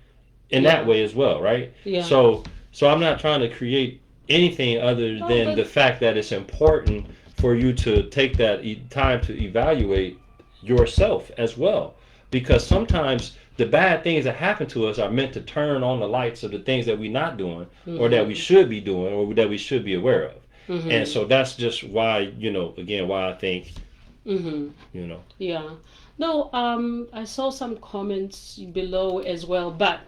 in that way as well, right? Yeah. So I'm not trying to create anything other than the fact that it's important for you to take that time to evaluate yourself as well, because sometimes the bad things that happen to us are meant to turn on the lights of the things that we're not doing or that we should be doing or that we should be aware of. And so that's just why, again, why I think, Yeah. No, I saw some comments below as well, but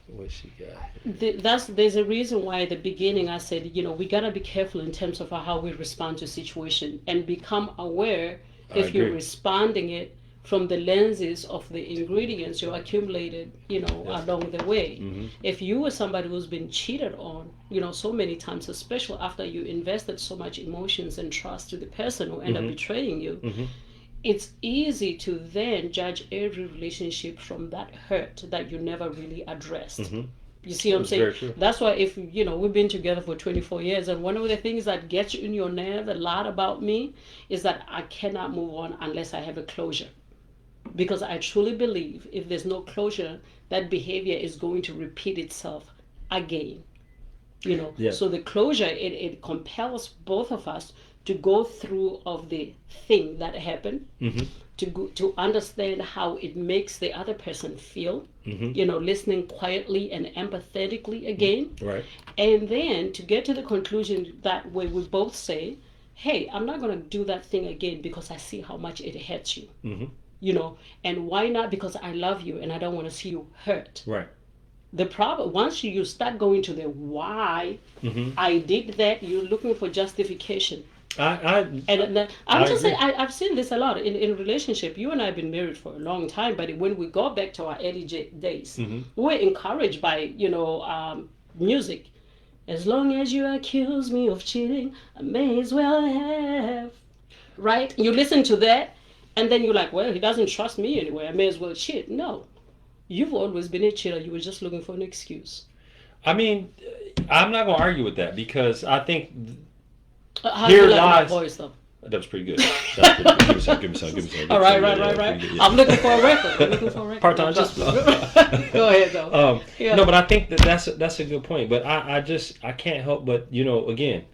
what she got? There's a reason why at the beginning I said, we gotta be careful in terms of how we respond to situation and become aware if you're responding it from the lenses of the ingredients you accumulated, along the way. If you were somebody who's been cheated on, so many times, especially after you invested so much emotions and trust to the person who ended up betraying you, it's easy to then judge every relationship from that hurt that you never really addressed. You see what I'm saying? That's why if, we've been together for 24 years, and one of the things that gets in your nerve a lot about me is that I cannot move on unless I have a closure. Because I truly believe if there's no closure, that behavior is going to repeat itself again. So the closure, it compels both of us to go through of the thing that happened, to understand how it makes the other person feel, listening quietly and empathetically again. Right. And then to get to the conclusion that way we both say, hey, I'm not going to do that thing again because I see how much it hurts you. Mm-hmm. You know, and why not? Because I love you and I don't want to see you hurt. Right. The problem, once you start going to the why Mm-hmm. I did that, you're looking for justification. I And then, I'm I just saying, agree. I've seen this a lot in relationship. You and I have been married for a long time, but when we go back to our early days, Mm-hmm. we're encouraged by, music. As long as you accuse me of cheating, I may as well have. Right? You listen to that, and then you're like, well, he doesn't trust me anyway. I may as well cheat. No. You've always been a cheater. You were just looking for an excuse. I mean, I'm not gonna argue with that because I think How do you here like my lies. voice, though? That was pretty good. That was pretty good. Give me some. Give me some. Give me some. Give me All right, some. right, Yeah, right, yeah, right. pretty good, yeah. I'm looking for a record. I'm looking for a record. Part-time Just job. go ahead, though. Yeah. No, but I think that's a good point. But I can't help but again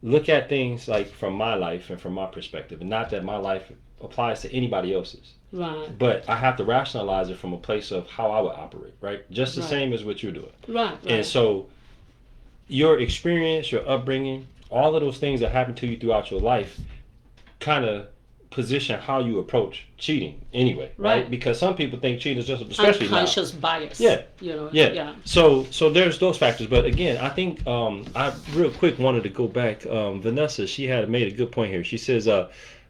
look at things like from my life and from my perspective, and not that my life applies to anybody else's. Right, But I have to rationalize it from a place of how I would operate, right? Just the Right. same as what you're doing. right, And right. so your experience, your upbringing, all of those things that happen to you throughout your life kind of position how you approach cheating anyway, right? Right. Because some people think cheating is just, especially now. Unconscious bias. Yeah. Yeah. Yeah. So there's those factors, but again, I think I real quick wanted to go back. Vanessa, she had made a good point here. She says,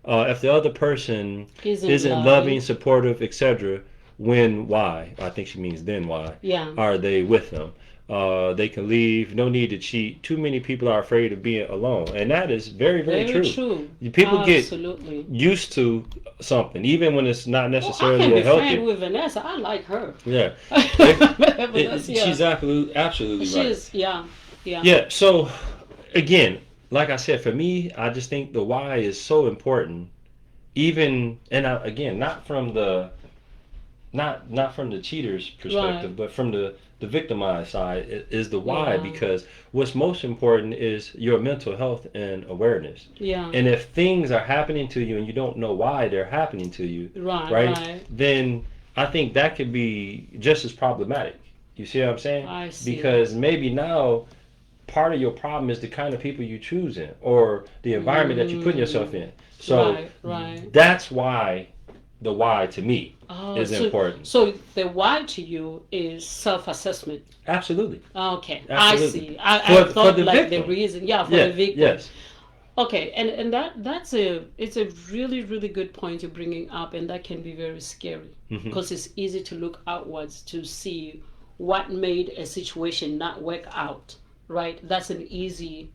if the other person isn't loving, supportive, etc., why? I think she means then why Yeah. are they with them? They can leave. No need to cheat. Too many people are afraid of being alone, and that is very, very, Very true. People get Absolutely. used to something, even when it's not Well, I necessarily can be healthy. friends with Vanessa. I like her. Yeah. Vanessa, yeah. She's absolutely She right. is, yeah. Yeah. So again, like I said, for me, I just think the why is so important. Even again, not from the cheater's perspective, Right. but from the victimized side is the why, Yeah. because what's most important is your mental health and awareness. Yeah. And if things are happening to you and you don't know why they're happening to you, Right. then I think that could be just as problematic. You see what I'm saying? I see. Because maybe now part of your problem is the kind of people you choose in or the environment that you put yourself in. So Right. that's why the why to me is important. So the why to you is self-assessment. Absolutely. Okay, Absolutely. I see. I For thought the like the victim. reason, for Yeah, the victim. yes. Okay, and that's it's a really really good point you're bringing up, and that can be very scary because it's easy to look outwards to see what made a situation not work out. Right, that's an easy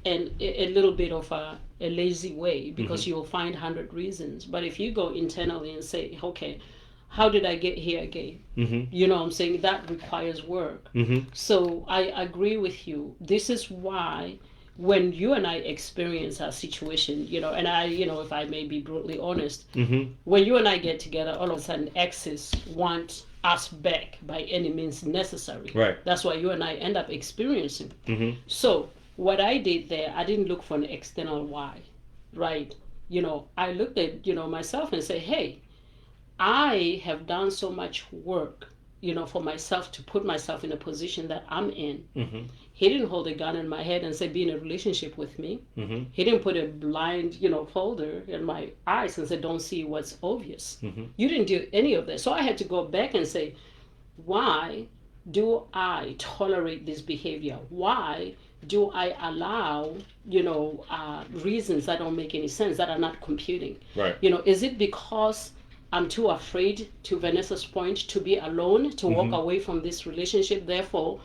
and a little bit of a lazy way because you'll find 100 reasons. But if you go internally and say, okay, how did I get here again? You know what I'm saying? That requires work. So I agree with you. This is why when you and I experience our situation, and I, if I may be brutally honest, when you and I get together, all of a sudden exes want us back by any means necessary. Right. That's why you and I end up experiencing. So what I did there, I didn't look for an external why, right? I looked at, myself and say, hey, I have done so much work, for myself to put myself in a position that I'm in. He didn't hold a gun in my head and say, be in a relationship with me. He didn't put a blind, folder in my eyes and say, don't see what's obvious. You didn't do any of that. So I had to go back and say, why do I tolerate this behavior? Why do I allow, reasons that don't make any sense, that are not computing? Right. Is it because I'm too afraid, to Vanessa's point, to be alone, to walk away from this relationship? Therefore,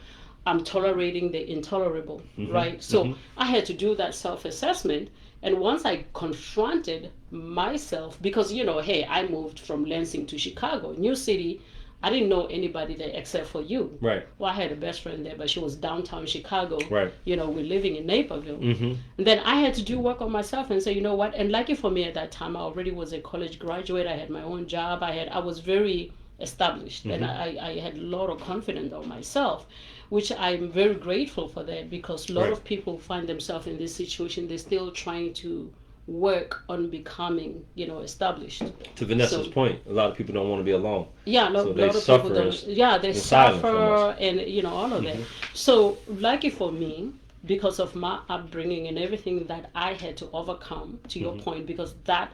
I'm tolerating the intolerable, right? So I had to do that self-assessment. And once I confronted myself, because, hey, I moved from Lansing to Chicago, new city. I didn't know anybody there except for you. Right. Well, I had a best friend there, but she was downtown Chicago. Right. We're living in Naperville. And then I had to do work on myself and say, you know what? And lucky for me at that time, I already was a college graduate. I had my own job. I was very established, and I had a lot of confidence on myself, which I'm very grateful for that, because a lot of people find themselves in this situation. They're still trying to work on becoming, established. To Vanessa's point, a lot of people don't want to be alone. Yeah, So a they lot of suffer people don't. Yeah, they in silence suffer, almost. and all of that. So, lucky for me, because of my upbringing and everything that I had to overcome, to your point, because that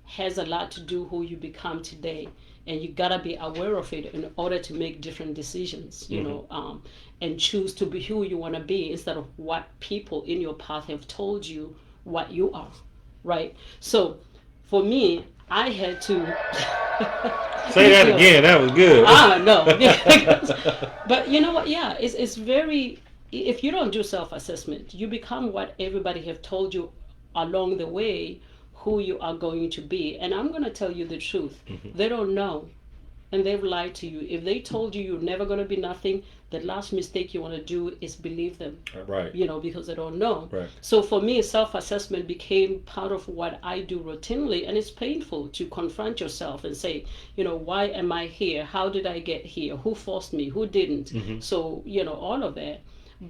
has a lot to do who you become today. And you gotta be aware of it in order to make different decisions, you know, and choose to be who you wanna be instead of what people in your path have told you what you are, right? So for me, I had to Say that again. That was good. I don't know. But you know what? Yeah, it's very. If you don't do self-assessment, you become what everybody have told you along the way who you are going to be. And I'm going to tell you the truth. They don't know, and they've lied to you. If they told you you're never going to be nothing, the last mistake you want to do is believe them. Right. You know, because they don't know. Right. So for me, self-assessment became part of what I do routinely, and it's painful to confront yourself and say, you know, why am I here? How did I get here? Who forced me? Who didn't? So, you know, all of that.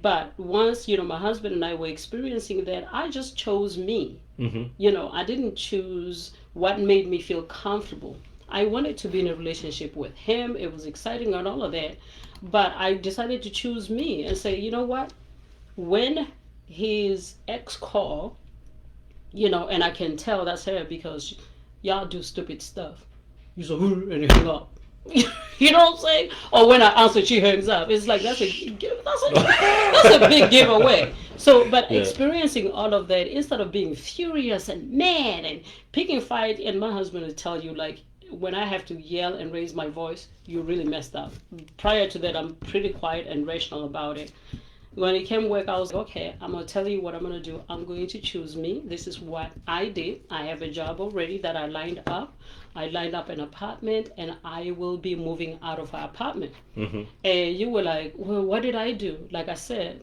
But once, you know, my husband and I were experiencing that, I just chose me. You know, I didn't choose what made me feel comfortable. I wanted to be in a relationship with him. It was exciting and all of that. But I decided to choose me and say, you know what? When his ex called, you know, and I can tell that's her because y'all do stupid stuff. You say, and you hang up. You know what I'm saying? Or when I answer, she hangs up. It's like that's a big giveaway. So, but experiencing all of that instead of being furious and mad and picking fight, and my husband will tell you like, when I have to yell and raise my voice, you really messed up. Prior to that, I'm pretty quiet and rational about it. When it came work, I was like, okay, I'm going to tell you what I'm going to do. I'm going to choose me. This is what I did. I have a job already that I lined up. I lined up an apartment, and I will be moving out of our apartment. And you were like, well, what did I do? Like I said,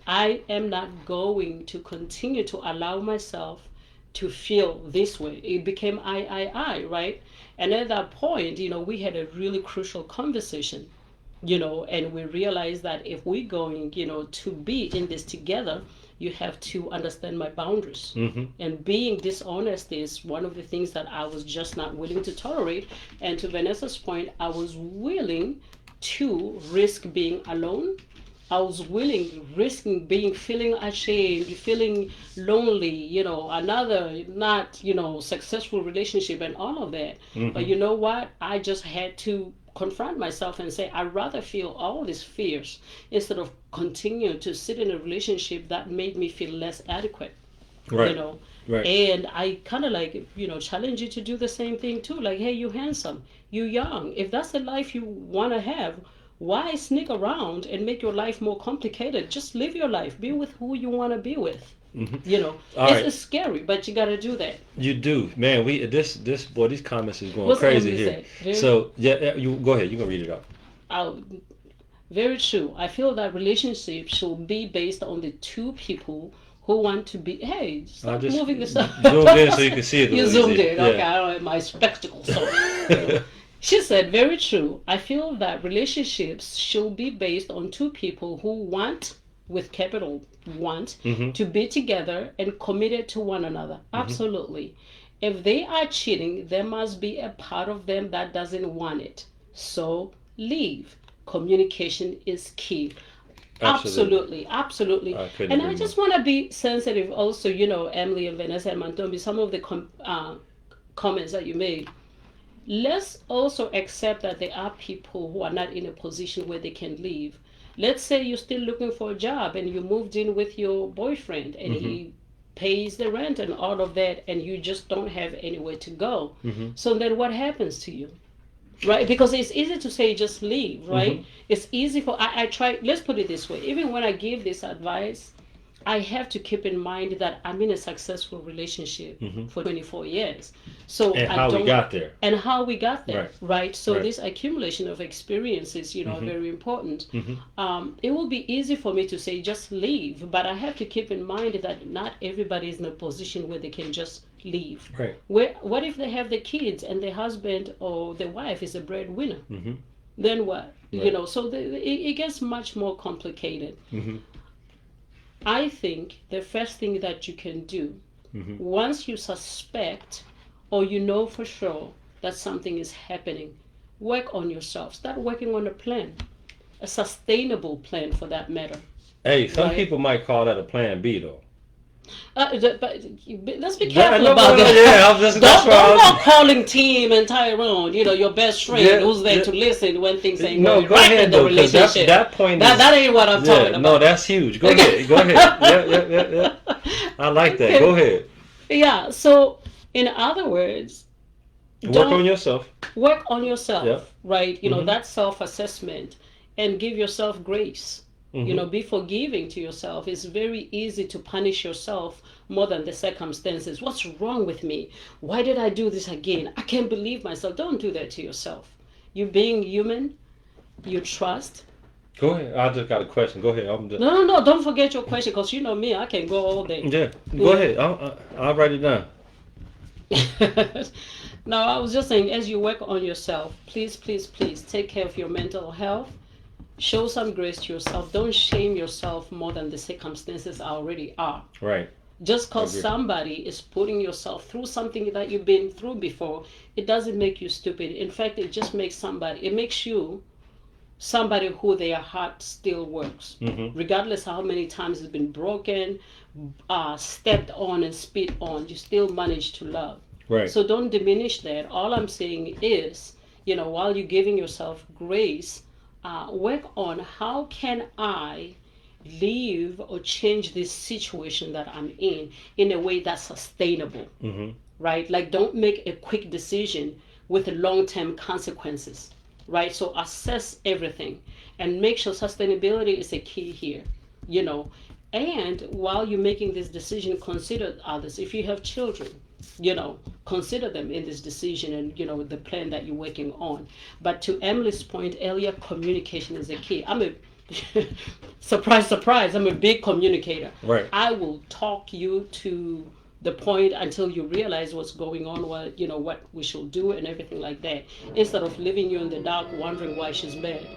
I am not going to continue to allow myself to feel this way. It became I, right? And at that point, you know, we had a really crucial conversation, you know, and we realized that if we're going, you know, to be in this together, you have to understand my boundaries. And being dishonest is one of the things that I was just not willing to tolerate. And to Vanessa's point, I was willing to risk being alone. I was risking feeling ashamed, feeling lonely, you know, another not, you know, successful relationship and all of that. But you know what? I just had to confront myself and say, I'd rather feel all these fears instead of continue to sit in a relationship that made me feel less adequate. Right. You know. Right. And I kind of like, you know, challenge you to do the same thing too. Like, hey, you handsome, you young. If that's the life you want to have, why sneak around and make your life more complicated? Just live your life. Be with who you want to be with. You know, it's scary, but you got to do that. You do, man. This boy, these comments is going What's crazy here. So you go ahead. You can read it out. Very true. I feel that relationships should be based on the two people who want to be. Hey, stop moving this up. Zoomed in so you can see it. You zoomed in. Okay, I don't have my spectacles on. She said, very true. I feel that relationships should be based on two people who want, with capital want, to be together and committed to one another. Absolutely. If they are cheating, there must be a part of them that doesn't want it. So leave. Communication is key. Absolutely. And I just want to be sensitive also, you know, Emily and Vanessa and Mantombi, some of the comments that you made. Let's also accept that there are people who are not in a position where they can leave. Let's say you're still looking for a job and you moved in with your boyfriend and he pays the rent and all of that, and you just don't have anywhere to go. So then what happens to you? Right? Because it's easy to say just leave, right? It's easy for, I try, let's put it this way. Even when I give this advice, I have to keep in mind that I'm in a successful relationship for 24 years. So and how we got there. Right? So this accumulation of experiences, you know, are very important. It will be easy for me to say just leave, but I have to keep in mind that not everybody is in a position where they can just leave. Right. What if they have the kids and the husband or the wife is a breadwinner? Then what? Right. You know, so it gets much more complicated. I think the first thing that you can do, once you suspect or you know for sure that something is happening, work on yourself. Start working on a plan, a sustainable plan for that matter. Hey, some Right. people might call that a plan B though. But let's be Yeah, careful no, about no, that. yeah, I'm just, that's Don't why go calling Team and Tyrone, your best friend Yeah, who's there yeah. to listen when things ain't No, going go right in ahead the though, because relationship. that point That is that ain't what I'm talking yeah. about. No, that's huge. Go ahead. Go ahead. Yeah. I like that. Go ahead. Yeah. So, in other words, Work on don't yourself. work on yourself, Yep. right? Mhm. That self-assessment, and give yourself grace. Mhm. Be forgiving to yourself. It's very easy to punish yourself more than the circumstances. What's wrong with me? Why did I do this again? I can't believe myself. Don't do that to yourself. You being human, you trust. Go ahead. I just got a question. Go ahead. I'm just, No. Don't forget your question, because you know me. I can go all day. yeah. Go ahead. I'll write it down. No, I was just saying, as you work on yourself, please take care of your mental health. Show some grace to yourself. Don't shame yourself more than the circumstances already are. Right. Just because Agree. somebody is putting yourself through something that you've been through before, it doesn't make you stupid. In fact, it just makes you somebody who their heart still works. Mhm. Regardless how many times it's been broken, stepped on and spit on, you still manage to love. Right. So don't diminish that. All I'm saying is, while you're giving yourself grace, work on how can I leave or change this situation that I'm in a way that's sustainable, Mhm. right? Like, don't make a quick decision with long-term consequences, right? So assess everything and make sure sustainability is a key here, And while you're making this decision, consider others. If you have children, consider them in this decision and, the plan that you're working on. But to Emily's point earlier, communication is a key. I'm a surprise, I'm a big communicator. Right. I will talk you to the point until you realize what's going on, what we should do and everything like that, instead of leaving you in the dark wondering why she's bad.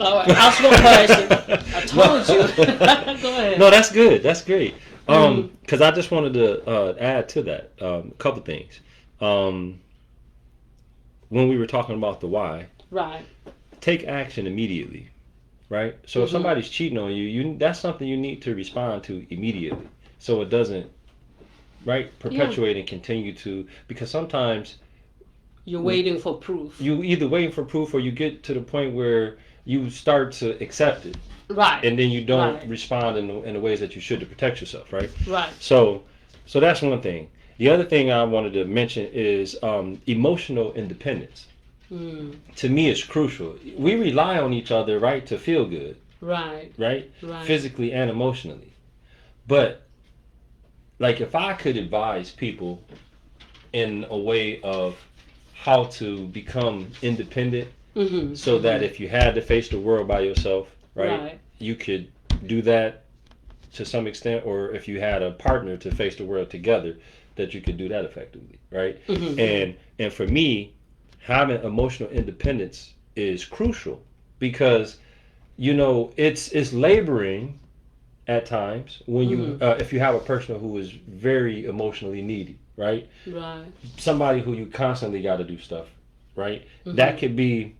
All right, ask your question. I told you. Go ahead. No, that's good. That's great. Because I just wanted to add to that a couple things. When we were talking about the why, Right. take action immediately, right? So if somebody's cheating on you, that's something you need to respond to immediately, so it doesn't, right, perpetuate and continue to. Because sometimes you're waiting for proof. you either waiting for proof or you get to the point where you start to accept it, Right. and then you don't Right. respond in the ways that you should to protect yourself, right? Right. So that's one thing. The other thing I wanted to mention is emotional independence. To me, it's crucial. We rely on each other, right, to feel good, Right. right, Right. physically and emotionally. But like, if I could advise people in a way of how to become independent, so that if you had to face the world by yourself, right, you could do that to some extent, or if you had a partner to face the world together, that you could do that effectively, right? And for me, having emotional independence is crucial, because it's laboring at times when you if you have a person who is very emotionally needy, right? Right. Somebody who you constantly got to do stuff, right? That could be,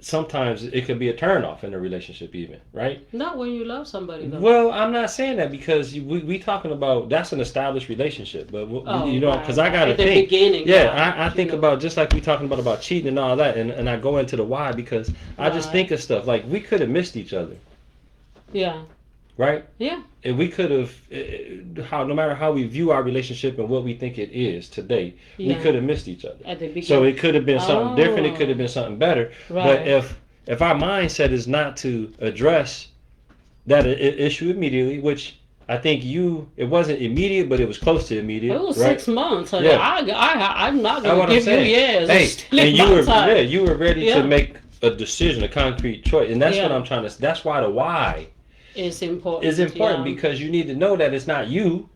sometimes it could be a turnoff in a relationship even, right? Not when you love somebody, though. Well, I'm not saying that, because we talking about, that's an established relationship, but because I gotta at the think. beginning. Yeah, I think about, just like we talking about cheating and all that, and I go into the why, because I just Right. think of stuff like, we could have missed each other, Yeah. right? Yeah. And we could have, no matter how we view our relationship and what we think it is today, we Yeah. could have missed each other. At the beginning. So it could have been something different. It Oh. could have been something better. Right. But if our mindset is not to address that issue immediately, which I think it wasn't immediate, but it was close to immediate. It was right? 6 months. Yeah. I'm not That's going what to I'm give you saying. years. Hey, It's still and my time. you were ready Yeah. to make a decision, a concrete choice, and that's what Yeah. I'm trying to. That's why the why It's important. is important, Yeah. because you need to know that it's not you,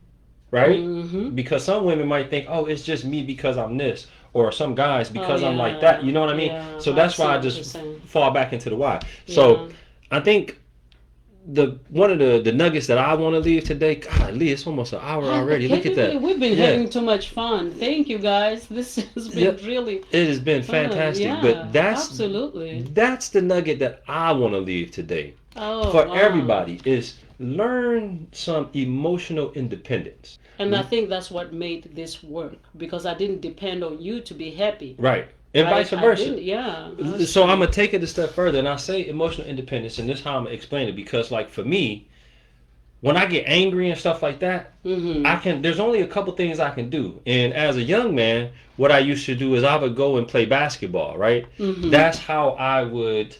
right? Mm-hmm. Because some women might think, oh, it's just me because I'm this, or some guys because I'm yeah. like that. You know what I mean? Yeah, So that's I why I see what just you're saying. fall back into the why. So I think one of the nuggets that I want to leave today. God, Lee, it's almost an hour already. Look at that. We've been Yeah. having too much fun. Thank you, guys. This has been Yep. really It has been fun. fantastic. Yeah, But absolutely. that's the nugget that I want to leave today. Oh, for wow. everybody is learn some emotional independence. And I think that's what made this work because I didn't depend on you to be happy. Right. And Right? vice I versa. didn't, yeah. So I'm gonna take it a step further, and I say emotional independence, and this is how I'm gonna explain it. Because, like for me, when I get angry and stuff like that, Mm-hmm. I can. There's only a couple things I can do. And as a young man, what I used to do is I would go and play basketball. Right. Mm-hmm. That's how I would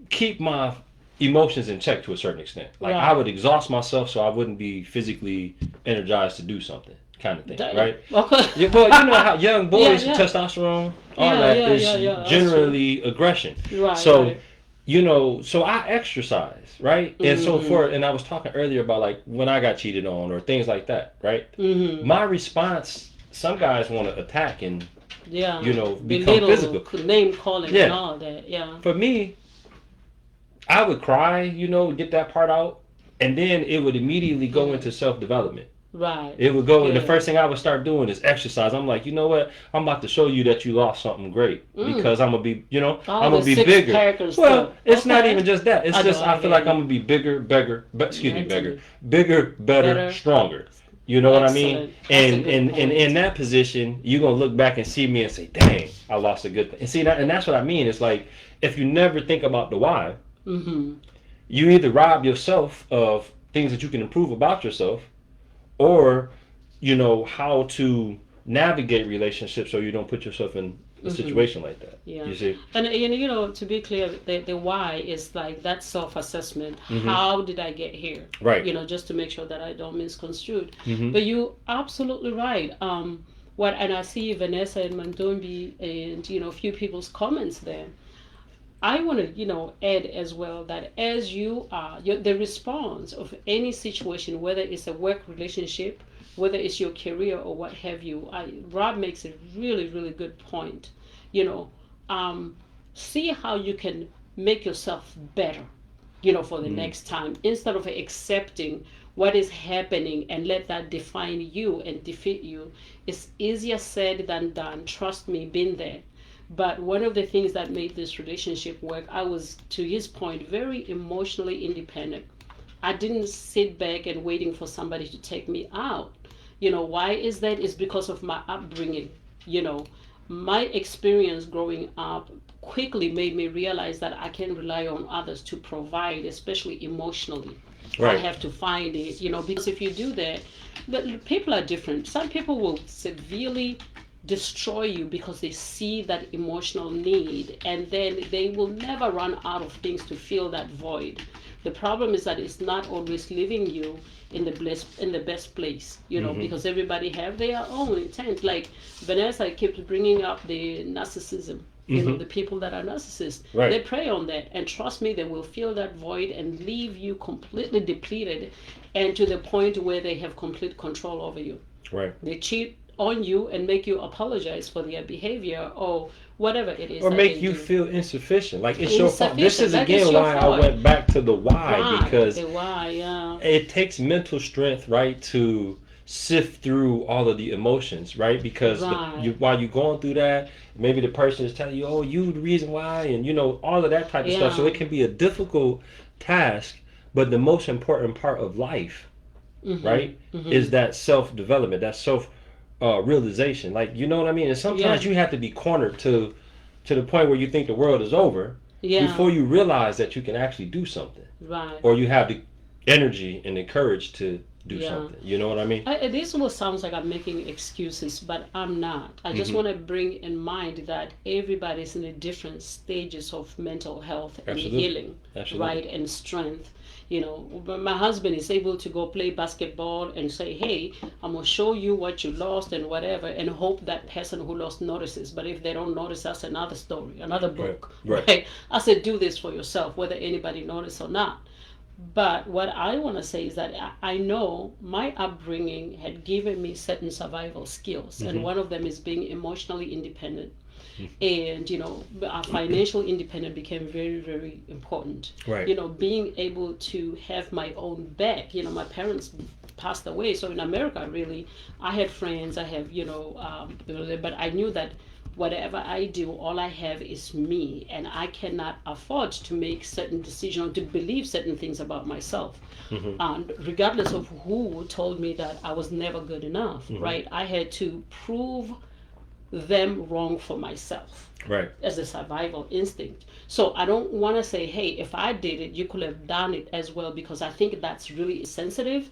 keep my emotions in check to a certain extent. Like Right. I would exhaust myself so I wouldn't be physically energized to do something, kind of thing. Right. Okay. Yeah, well, you know how young boys, Yeah, yeah. testosterone, all Yeah, that yeah, is yeah, yeah, that's generally aggression. Right. So, right. you know, so I exercise, right? And so Mhm. and I was talking earlier about like when I got cheated on or things like that, right? Mm-hmm. My response, some guys want to attack and, Yeah. you know, become Belittle, physical. name calling Yeah. and all that. Yeah. For me, I would cry, you know, get that part out, and then it would immediately go into self-development. Right. It would go, and the Yeah. first thing I would start doing is exercise. I'm like, you know what? I'm about to show you that you lost something great because I'm gonna be, you know, All I'm the gonna be 6 bigger. pack and Well, stuff. it's not Okay. even just that. It's I just know, I I feel get like it. I'm gonna be bigger, excuse me, Mentally. bigger, better, Better. stronger. You know what I mean? Excellent. That's a And good and point. in that position, you're gonna look back and see me and say, "Dang, I lost a good thing." And see that, and that's what I mean. It's like if you never think about the why, Mm-hmm. you either rob yourself of things that you can improve about yourself, or you know how to navigate relationships so you don't put yourself in a situation like that. Yeah. You see? And you know, to be clear, the why is like that self-assessment. Mhm. How did I get here? Right. You know, just to make sure that I don't misconstrue. Mhm. But you absolutely right. What and I see Vanessa and Mandombi and you know a few people's comments there. I want to, you know, add as well that as you are, the response of any situation, whether it's a work relationship, whether it's your career or what have you, Rob makes a really, really good point. You know, see how you can make yourself better, you know, for the next time instead of accepting what is happening and let that define you and defeat you. It's easier said than done. Trust me, been there. But one of the things that made this relationship work, I was, to his point, very emotionally independent. I didn't sit back and waiting for somebody to take me out. You know, why is that? It's because of my upbringing. You know, my experience growing up quickly made me realize that I can rely on others to provide, especially emotionally. I Right. have to find it, you know, because if you do that, but people are different. Some people will severely destroy you because they see that emotional need and then they will never run out of things to fill that void. The problem is that it's not always leaving you in the best place, you know, because everybody have their own intent. Like Vanessa keeps bringing up the narcissism. You know, the people that are narcissists, Right. they prey on that, and trust me, they will fill that void and leave you completely depleted, and to the point where they have complete control over you. Right. They cheat on you and make you apologize for their behavior or whatever it is. Or that make they you do. feel insufficient. Like it's your fault. Insufficient, This is like it's again your why fault. I went back to the why, Why? because The why, yeah. it takes mental strength, right, to sift through all of the emotions, right? Because Right. while you're going through that, maybe the person is telling you, "Oh, you the reason why," and you know all of that type of stuff. So Yeah. it can be a difficult task, but the most important part of life, right, is that self development, that self realization. Like you know what I mean? And sometimes Yeah. you have to be cornered to the point where you think the world is over Yeah. before you realize that you can actually do something, Right. or you have the energy and the courage to do Yeah. something. You know what I mean? This almost sounds like I'm making excuses, but I'm not. I just want to bring in mind that everybody's in the different stages of mental health and Absolutely. healing, Absolutely. right, and strength. You know, my husband is able to go play basketball and say, "Hey, I'm gonna show you what you lost and whatever," and hope that person who lost notices. But if they don't notice, that's another story, another book, Right. I said, do this for yourself, whether anybody noticed or not. But what I want to say is that I know my upbringing had given me certain survival skills, and one of them is being emotionally independent. And you know, our financial independence became very, very important. Right. You know, being able to have my own back. You know, my parents passed away, so in America, really, I had friends. I have, you know, but I knew that whatever I do, all I have is me, and I cannot afford to make certain decisions or to believe certain things about myself. And regardless of who told me that I was never good enough, right? I had to prove them wrong for myself. Right. As a survival instinct. So I don't want to say, hey, if I did it, you could have done it as well, because I think that's really sensitive.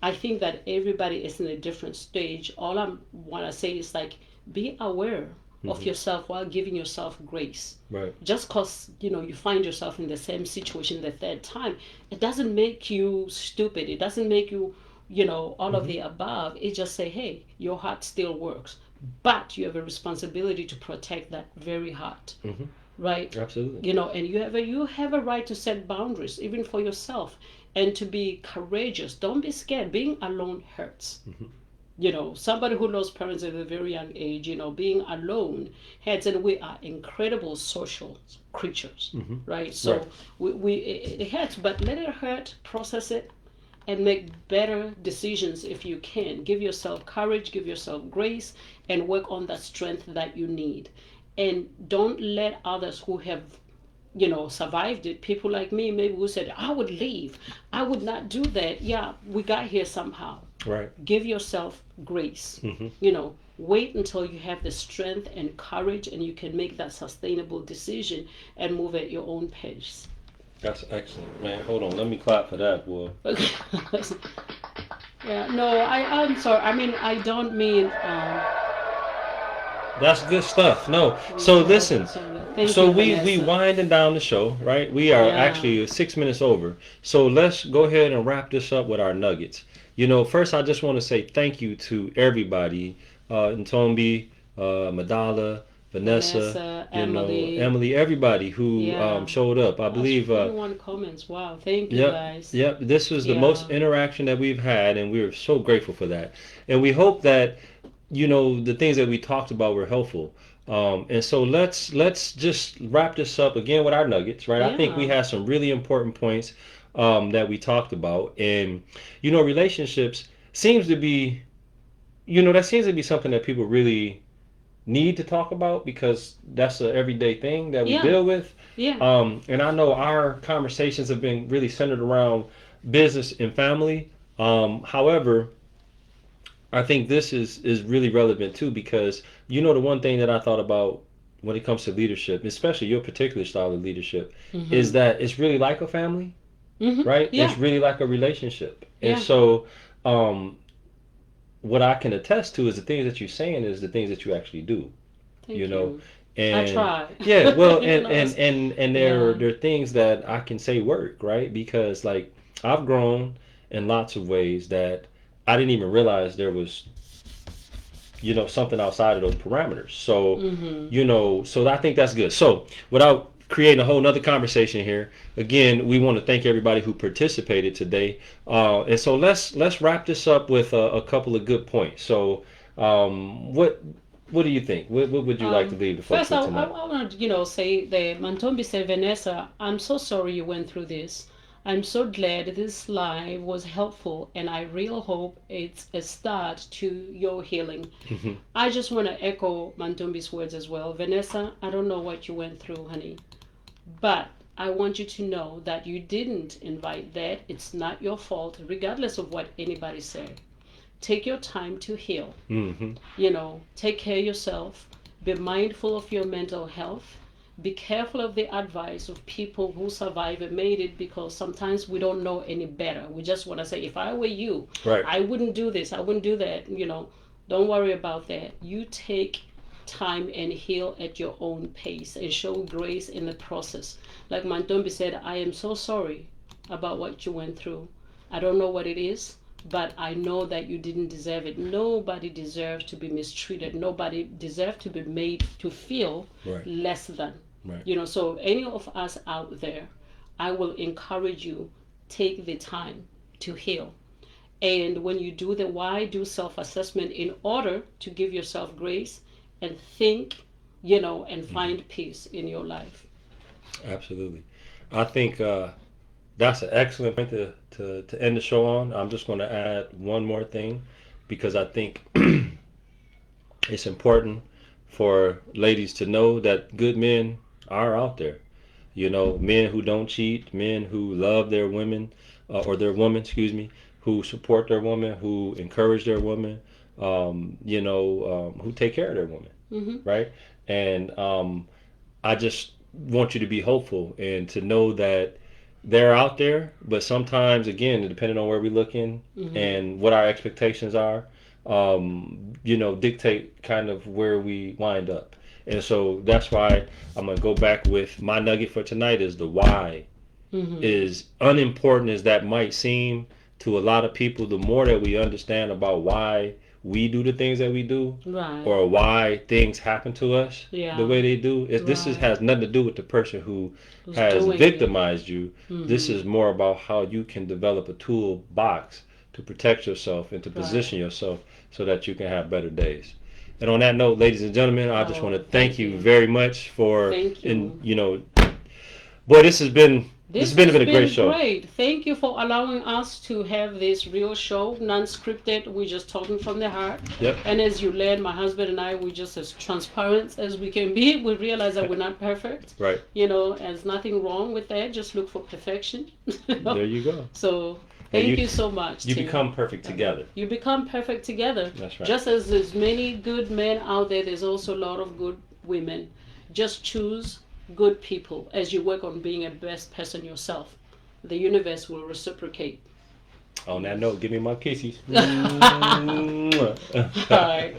I think that everybody is in a different stage. All I want to say is like, be aware of yourself while giving yourself grace. Right. Just because you find yourself in the same situation the third time, it doesn't make you stupid. It doesn't make you all of the above. It just say, hey, your heart still works, but you have a responsibility to protect that very heart. Right? Absolutely. And you have a right to set boundaries, even for yourself, and to be courageous. Don't be scared. Being alone hurts. Somebody who lost parents at a very young age, being alone hurts, and we are incredible social creatures, right? So it hurts, but let it hurt, process it, and make better decisions if you can. Give yourself courage, give yourself grace, and work on that strength that you need. And don't let others who have survived it, people like me maybe who said, I would leave, I would not do that. Yeah, we got here somehow. Right. Give yourself grace. Wait until you have the strength and courage, and you can make that sustainable decision and move at your own pace. That's excellent, man. Hold on, let me clap for that, boy. Yeah, no, I'm sorry. I mean, I don't mean. That's good stuff. No, so listen. So we winding down the show, right? We are actually 6 minutes over. So let's go ahead and wrap this up with our nuggets. First I just want to say thank you to everybody, Ntombi, Madala, Vanessa, Emily, everybody who showed up. I believe 21 comments. Wow, thank you guys. Yep, this was the most interaction that we've had, and we're so grateful for that. And we hope that the things that we talked about were helpful. And so let's just wrap this up again with our nuggets, right? I think we had some really important points that we talked about, and relationships seems to be, that seems to be something that people really need to talk about, because that's an everyday thing that we deal with. And I know our conversations have been really centered around business and family. However, I think this is really relevant too, because the one thing that I thought about when it comes to leadership, especially your particular style of leadership, is that it's really like a family, right? It's really like a relationship. And so what I can attest to is the things that you're saying is the things that you actually do. Thank you. And I try. Yeah, well, and there are things that I can say work, right? Because like I've grown in lots of ways that I didn't even realize there was, something outside of those parameters. So, so I think that's good. So without creating a whole nother conversation here, again, we want to thank everybody who participated today. And so let's wrap this up with a couple of good points. So what do you think? What would you like to leave the folks first, with tonight? I want to, say that Ntombi said, Vanessa, I'm so sorry you went through this. I'm so glad this live was helpful, and I really hope it's a start to your healing. I just want to echo Ntombi's words as well. Vanessa, I don't know what you went through, honey, but I want you to know that you didn't invite that. It's not your fault, regardless of what anybody said. Take your time to heal. Take care of yourself. Be mindful of your mental health. Be careful of the advice of people who survive and made it, because sometimes we don't know any better. We just want to say, if I were you, I wouldn't do this, I wouldn't do that. Don't worry about that. You take time and heal at your own pace and show grace in the process. Like Ntombi said, I am so sorry about what you went through. I don't know what it is, but I know that you didn't deserve it. Nobody deserves to be mistreated. Nobody deserves to be made to feel less than. So any of us out there, I will encourage you, take the time to heal. And when you do the why, do self-assessment in order to give yourself grace and think, and find peace in your life. Absolutely. I think that's an excellent point to end the show on. I'm just going to add one more thing, because I think it's important for ladies to know that good men are out there. You know, men who don't cheat, men who love their women, or their woman, excuse me, who support their woman, who encourage their woman, who take care of their woman, Mm-hmm. right? And I just want you to be hopeful and to know that they're out there, but sometimes, again, depending on where we're looking Mm-hmm. and what our expectations are, dictate kind of where we wind up. And so that's why I'm going to go back with my nugget for tonight is the why. Mm-hmm. Is unimportant as that might seem to a lot of people, the more that we understand about why we do the things that we do, Right. or why things happen to us Yeah. the way they do, Right. has nothing to do with the person who Who's has doing victimized you. Mhm. This is more about how you can develop a toolbox to protect yourself and to position yourself so that you can have better days. And on that note, ladies and gentlemen, I just want to thank you very much for, Thank you. boy, this has been a great show. Great. Thank you for allowing us to have this real show, non-scripted. We're just talking from the heart. Yep. And as you learn, my husband and I, we're just as transparent as we can be. We realize that we're not perfect. Right. There's nothing wrong with that. Just look for perfection. There you go. So thank you so much. You Tim. become perfect together. You become perfect together. That's right. Just as there's many good men out there, there's also a lot of good women. Just choose good people as you work on being a best person yourself. The universe will reciprocate. On that note, give me my kisses. All right.